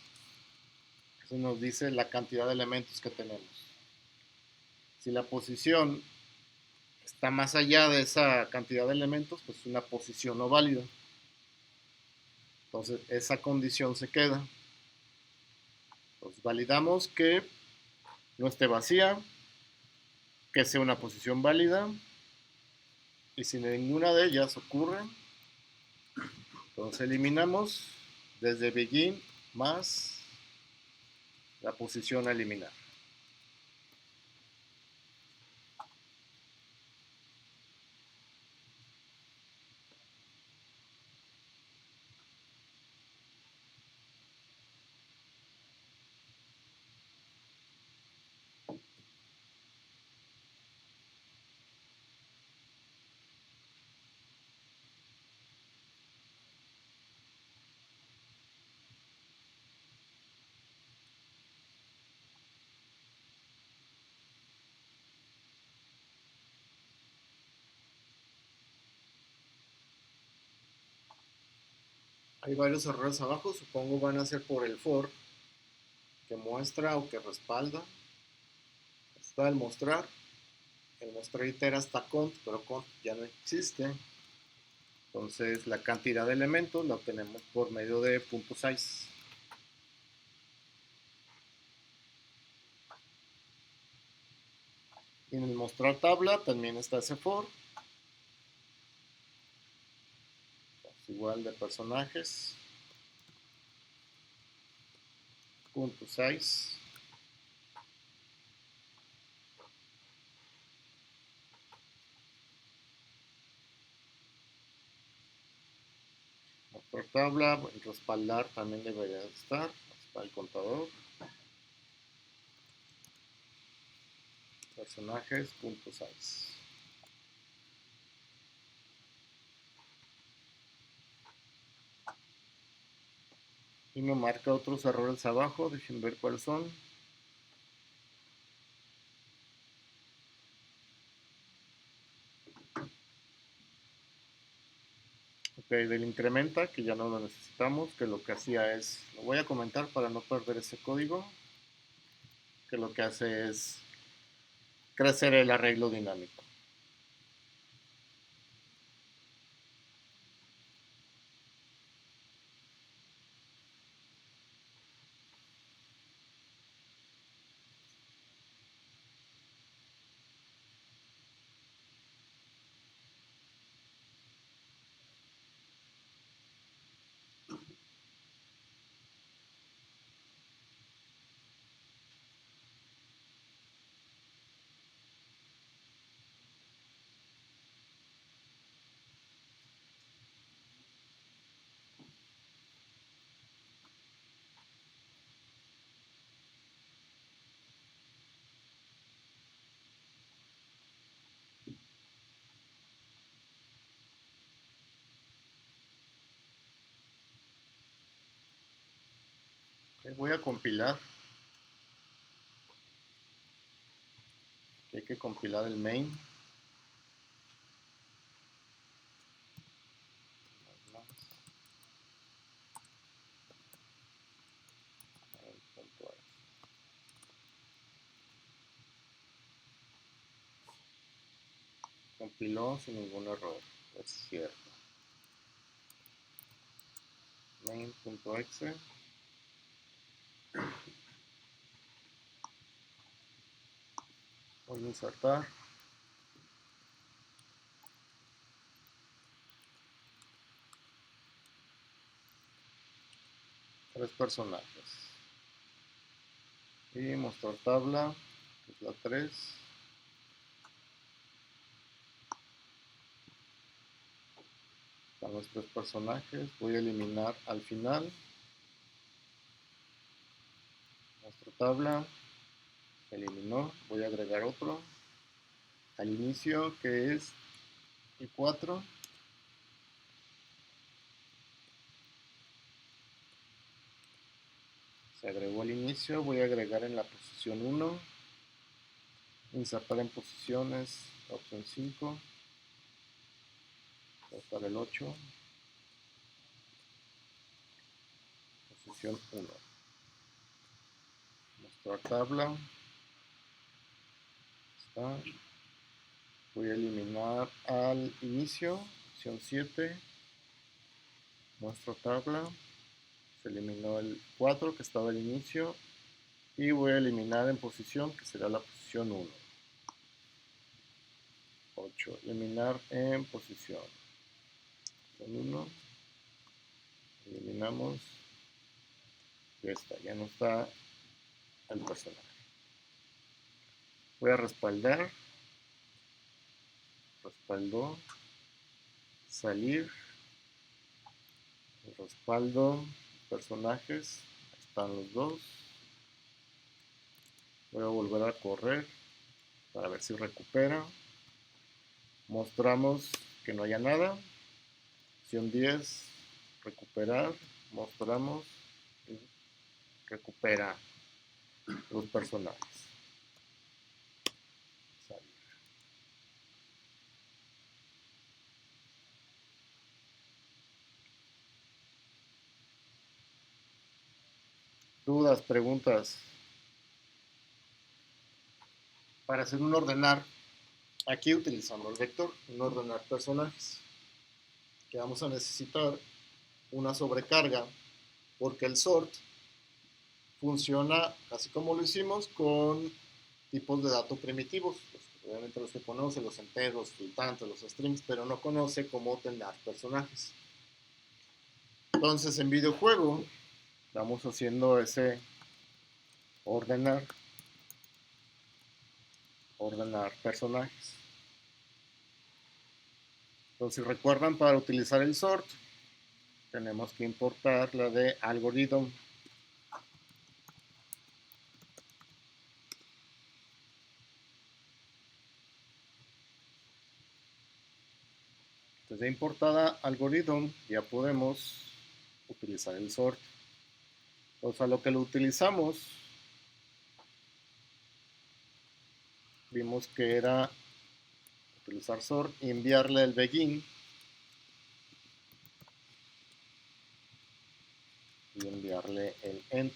Eso nos dice la cantidad de elementos que tenemos. Si la posición está más allá de esa cantidad de elementos, pues es una posición no válida. Entonces esa condición se queda. Entonces validamos que no esté vacía, que sea una posición válida, y si ninguna de ellas ocurre, entonces eliminamos desde begin más la posición a eliminar. Hay varios errores abajo, supongo van a ser por el for, que muestra o que respalda. Está el mostrar itera hasta cont, pero cont ya no existe. Entonces la cantidad de elementos la obtenemos por medio de .size. Y en el mostrar tabla también está ese for. Es igual de personajes. .size. Mostrar tabla, respaldar también debería estar. Está el contador. Personajes.size. y me marca otros errores abajo. Dejen ver cuáles son. Ok, del incrementa, que ya no lo necesitamos, que lo que hacía es, lo voy a comentar para no perder ese código, que lo que hace es crecer el arreglo dinámico. Ok, voy a compilar, que hay que compilar el main. Compiló sin ningún error, es cierto. Main.exe. Voy a insertar. Tres personajes. Y mostrar tabla, que es la 3. Están los tres personajes. Voy a eliminar al final. Nuestra tabla se eliminó. Voy a agregar otro al inicio, que es el 4. Se agregó al inicio. Voy a agregar en la posición 1. Insertar en posiciones, la opción 5. Insertar el 8. Posición 1. Mostrar tabla. Está. Voy a eliminar al inicio, opción 7. Muestro tabla. Se eliminó el 4 que estaba al inicio. Y voy a eliminar en posición, que será la posición 1. 8. Eliminar en posición. 1. Eliminamos. Ya está, ya no está el personaje. Voy a respaldar. Respaldo. Salir. Respaldo. Personajes. Están los dos. Voy a volver a correr para ver si recupera. Mostramos que no haya nada. Opción 10, recuperar. Mostramos y recupera los personajes. Salir. Dudas, preguntas. Para hacer un ordenar, aquí utilizando el vector, un ordenar personajes, que vamos a necesitar una sobrecarga, porque el sort funciona así como lo hicimos con tipos de datos primitivos. Obviamente los que conoce, los enteros, flotantes, los strings, pero no conoce cómo ordenar personajes. Entonces en videojuego vamos haciendo ese ordenar personajes. Entonces si recuerdan, para utilizar el sort tenemos que importar la de algorithm. Entonces de importada algorithm ya podemos utilizar el sort. O sea, lo que lo utilizamos, vimos que era utilizar sort y enviarle el begin y enviarle el end.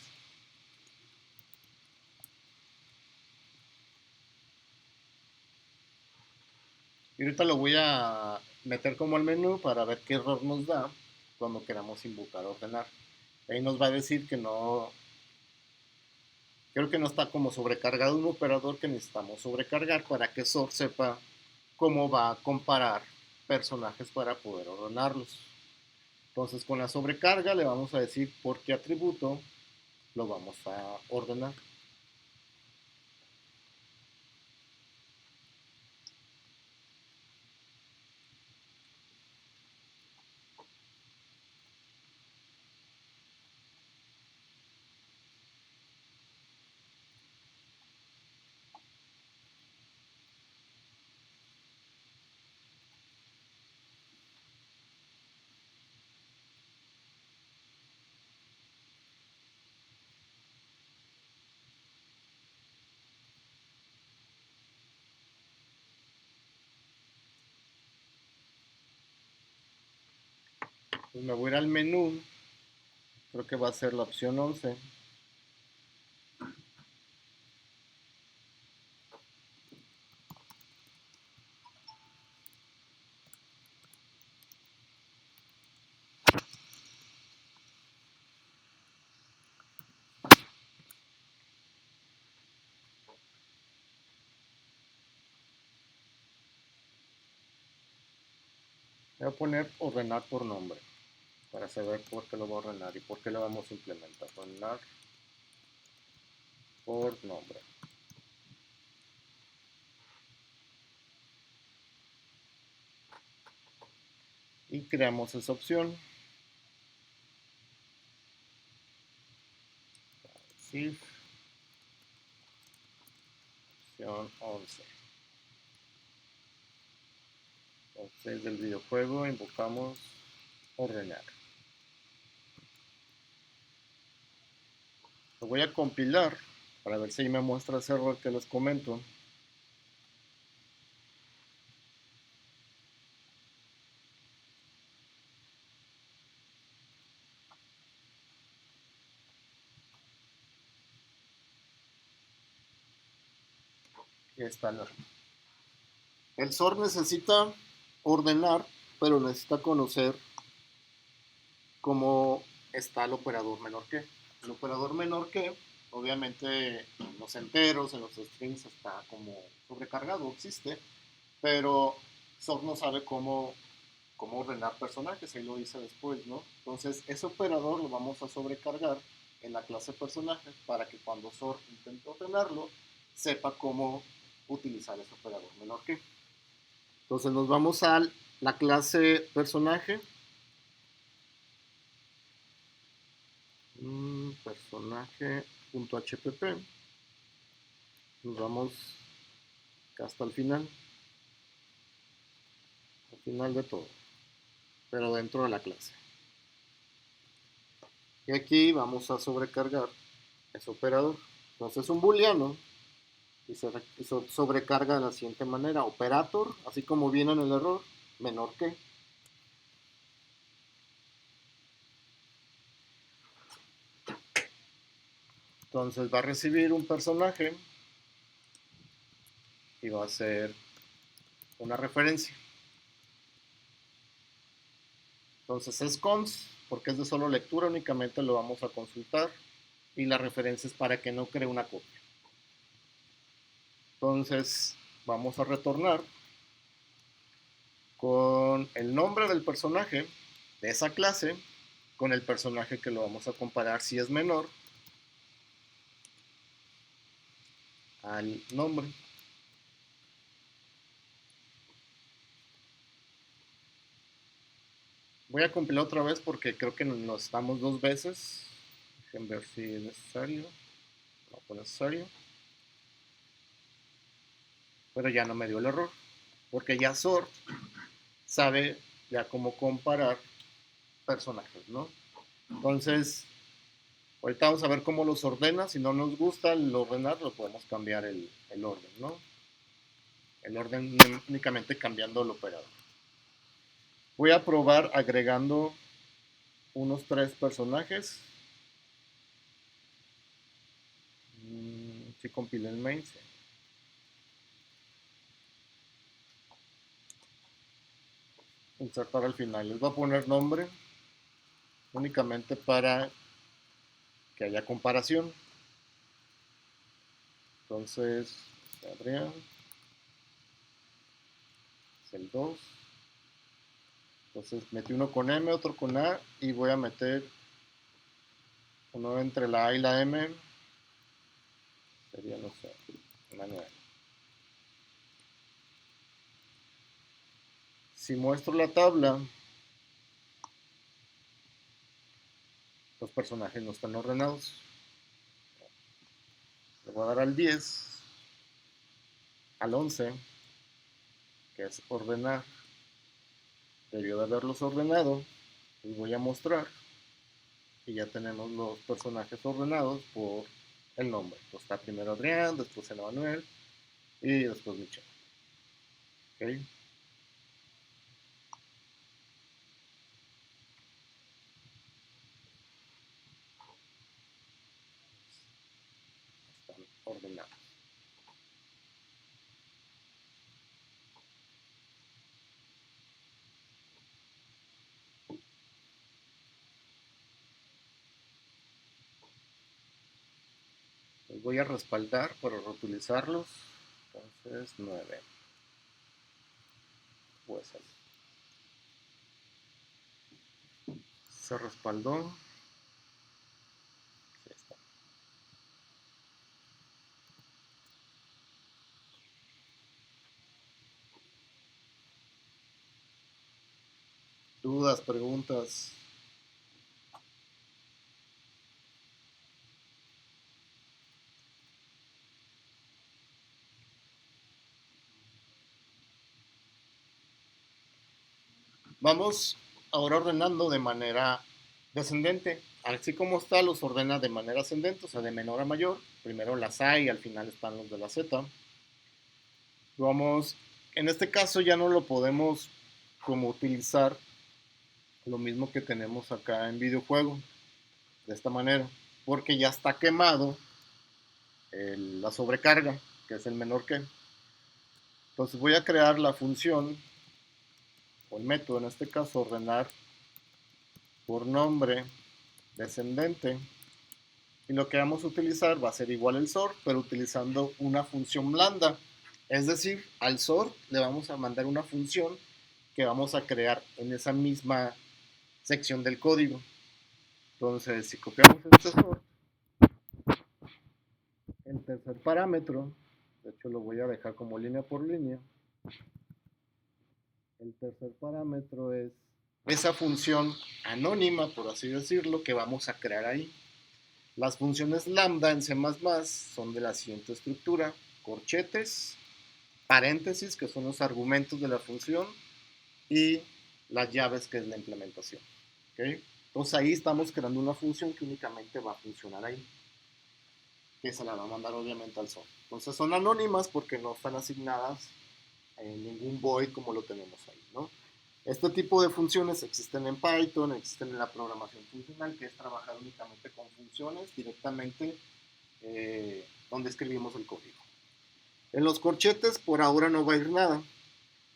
Y ahorita lo voy a meter como al menú para ver qué error nos da cuando queramos invocar ordenar. Ahí nos va a decir que no, creo que no está como sobrecargado un operador que necesitamos sobrecargar para que sort sepa cómo va a comparar personajes para poder ordenarlos. Entonces con la sobrecarga le vamos a decir por qué atributo lo vamos a ordenar. Pues me voy a ir al menú, creo que va a ser la opción 11. Voy a poner ordenar por nombre para saber por qué lo va a ordenar y por qué lo vamos a implementar. Ordenar por nombre. Y creamos esa opción. Sí, opción 11. Entonces del videojuego invocamos ordenar. Lo voy a compilar para ver si me muestra ese error que les comento. Y está el error. El sort necesita ordenar, pero necesita conocer cómo está el operador menor que. El operador menor que, obviamente, en los enteros, en los strings está como sobrecargado, existe, pero sort no sabe cómo ordenar personajes, ahí lo dice después, ¿no? Entonces, ese operador lo vamos a sobrecargar en la clase personaje para que cuando sort intente ordenarlo, sepa cómo utilizar ese operador menor que. Entonces nos vamos a la clase personaje. Personaje.hpp. Nos vamos hasta el final. Al final de todo. Pero dentro de la clase. Y aquí vamos a sobrecargar ese operador. Entonces es un booleano y se sobrecarga de la siguiente manera. Operator, así como viene en el error, menor que. Entonces va a recibir un personaje y va a ser una referencia. Entonces es cons, porque es de solo lectura, únicamente lo vamos a consultar. Y la referencia es para que no cree una copia. Entonces vamos a retornar con el nombre del personaje de esa clase con el personaje que lo vamos a comparar si es menor al nombre. Voy a compilar otra vez porque creo que nos estamos dos veces. Dejen ver si es necesario. No fue necesario. Pero ya no me dio el error. Porque ya sort sabe ya cómo comparar personajes, ¿no? Entonces, Ahorita vamos a ver cómo los ordena. Si no nos gusta el ordenar, lo podemos cambiar el orden, ¿no? El orden únicamente cambiando el operador. Voy a probar agregando unos 3 personajes. Si compilé el main, sí. Insertar al final. Les voy a poner nombre únicamente para que haya comparación. Entonces, Adrián es el 2. Entonces metí uno con M, otro con A y voy a meter uno entre la A y la M. Sería, no sé, una 9. Si muestro la tabla, los personajes no están ordenados. Le voy a dar al 10, al 11, que es ordenar. Debió de haberlos ordenado. Les voy a mostrar. Y ya tenemos los personajes ordenados por el nombre. Entonces está primero Adrián, después Emanuel y después Michelle. ¿Okay? Están ordenados. Los voy a respaldar para reutilizarlos. Entonces 9. Pues se respaldó. Ahí está. Dudas, preguntas. Vamos ahora ordenando de manera descendente. Así como está, los ordena de manera ascendente, o sea, de menor a mayor. Primero las A y al final están los de la Z. Vamos, en este caso ya no lo podemos como utilizar lo mismo que tenemos acá en videojuego, de esta manera, porque ya está quemado la sobrecarga, que es el menor que. Entonces voy a crear la función, o el método en este caso, ordenar por nombre descendente, y lo que vamos a utilizar va a ser igual el sort, pero utilizando una función blanda. Es decir, al sort le vamos a mandar una función que vamos a crear en esa misma sección del código. Entonces, si copiamos este sort, el tercer parámetro, de hecho lo voy a dejar como línea por línea, el tercer parámetro es esa función anónima, por así decirlo, que vamos a crear ahí. Las funciones lambda en C++ son de la siguiente estructura: corchetes, paréntesis, que son los argumentos de la función, y las llaves, que es la implementación. ¿Okay? Entonces ahí estamos creando una función que únicamente va a funcionar ahí, que se la va a mandar obviamente al software. Entonces son anónimas porque no están asignadas en ningún void como lo tenemos ahí, ¿no? Este tipo de funciones existen en Python, existen en la programación funcional, que es trabajar únicamente con funciones directamente donde escribimos el código. En los corchetes por ahora no va a ir nada,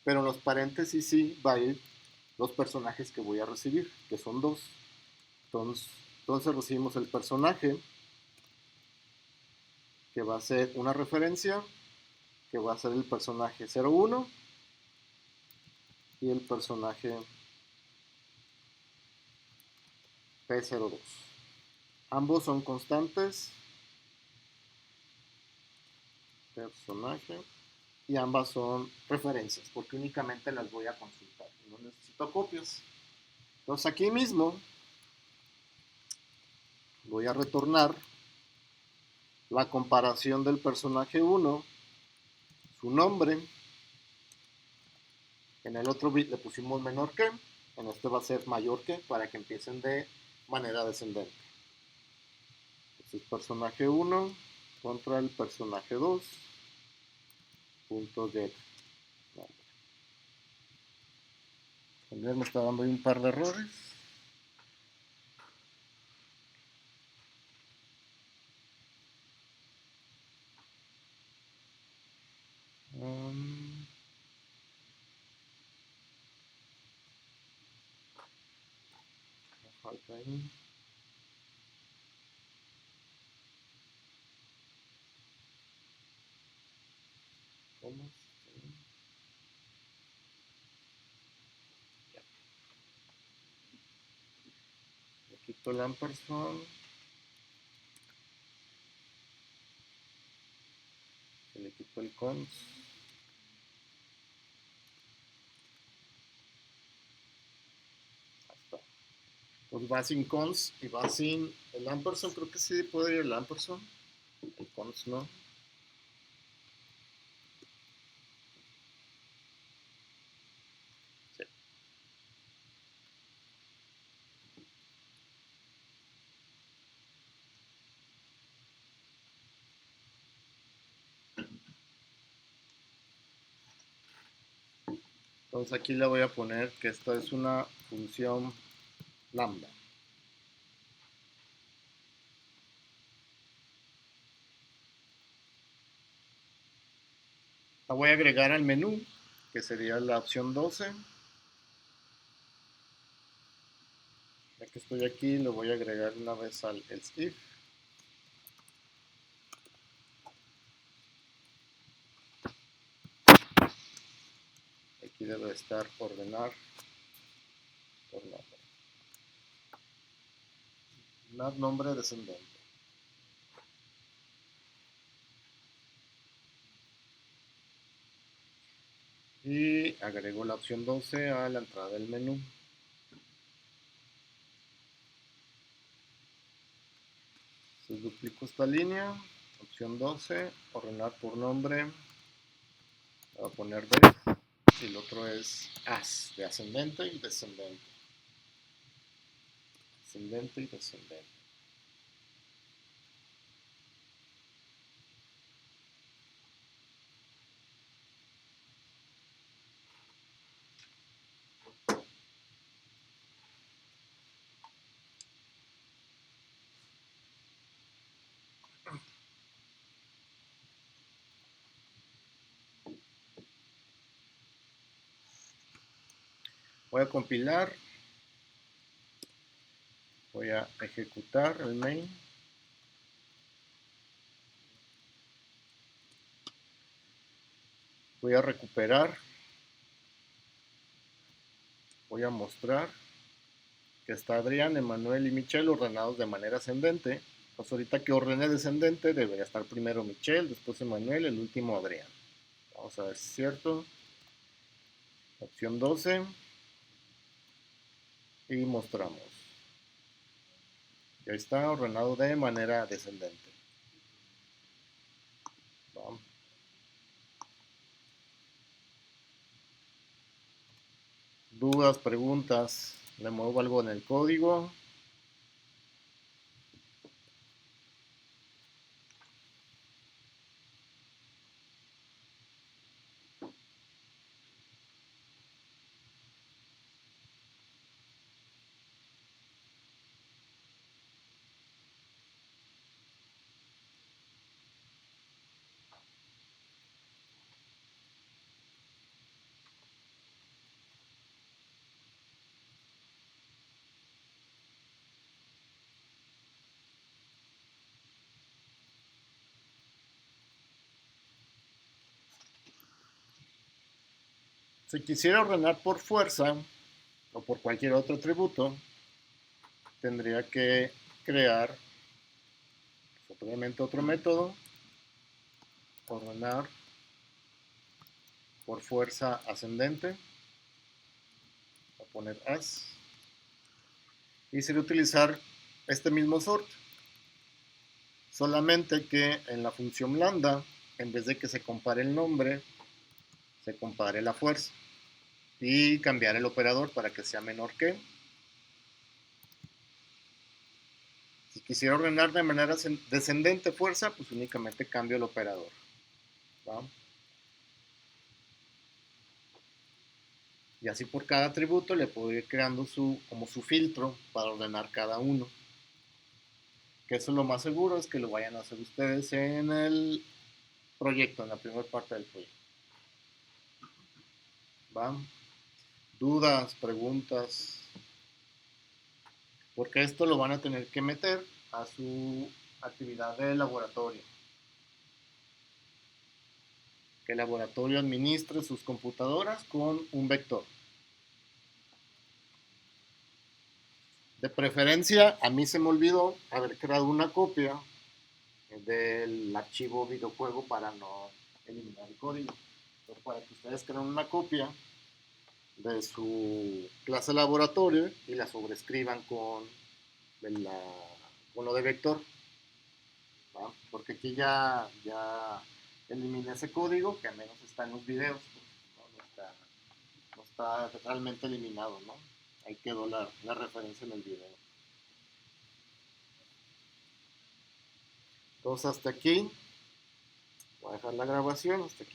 pero en los paréntesis sí va a ir los personajes que voy a recibir, que son 2. Entonces recibimos el personaje, que va a ser una referencia, que va a ser el personaje 01 y el personaje P02. Ambos son constantes, personaje, y ambas son referencias, porque únicamente las voy a consultar. No necesito copias. Entonces aquí mismo voy a retornar la comparación del personaje 1, su nombre. En el otro bit le pusimos menor que, en este va a ser mayor que, para que empiecen de manera descendente. Este es personaje 1 contra el personaje 2. Punto get. También me está dando ahí un par de errores. Falta ahí. ¿Cómo? Le quito el ampersand. Le quito el cons. Ahí está. Pues va sin cons y va sin el ampersand. Creo que sí puede ir el ampersand. El cons no. Sí. Entonces aquí le voy a poner que esta es una función lambda. La voy a agregar al menú, que sería la opción 12. Ya que estoy aquí, lo voy a agregar una vez al else if. Aquí debe estar ordenar por nombre. Ordenar nombre descendente. Y agrego la opción 12 a la entrada del menú. Entonces duplico esta línea, opción 12, ordenar por nombre, voy a poner B, y el otro es as, de ascendente y descendente. Ascendente y descendente. Voy a compilar, voy a ejecutar el main. Voy a recuperar, voy a mostrar que está Adrián, Emanuel y Michelle ordenados de manera ascendente. Pues ahorita que ordene descendente debería estar primero Michelle, después Emanuel, el último Adrián. Vamos a ver si es cierto. Opción 12 y mostramos. Ya está ordenado de manera descendente. Vamos. Dudas, preguntas, le muevo algo en el código. Si quisiera ordenar por fuerza o por cualquier otro atributo, tendría que crear obviamente otro método, ordenar por fuerza ascendente, voy a poner as, y sería utilizar este mismo sort, solamente que en la función lambda, en vez de que se compare el nombre, se compare la fuerza, y cambiar el operador para que sea menor que. Si quisiera ordenar de manera descendente fuerza, pues únicamente cambio el operador. ¿Va? Y así por cada atributo le puedo ir creando como su filtro para ordenar cada uno. Que eso lo más seguro es que lo vayan a hacer ustedes en el proyecto, en la primera parte del proyecto. ¿Va? Dudas, preguntas, porque esto lo van a tener que meter a su actividad de laboratorio. Que el laboratorio administre sus computadoras con un vector. De preferencia, a mí se me olvidó haber creado una copia del archivo videojuego para no eliminar el código. Entonces, para que ustedes creen una copia de su clase laboratorio y la sobrescriban con lo de vector. ¿Va? Porque aquí ya eliminé ese código que al menos está en los videos. No está realmente eliminado, ¿no? Ahí quedó la referencia en el video. Entonces hasta aquí, voy a dejar la grabación, hasta aquí.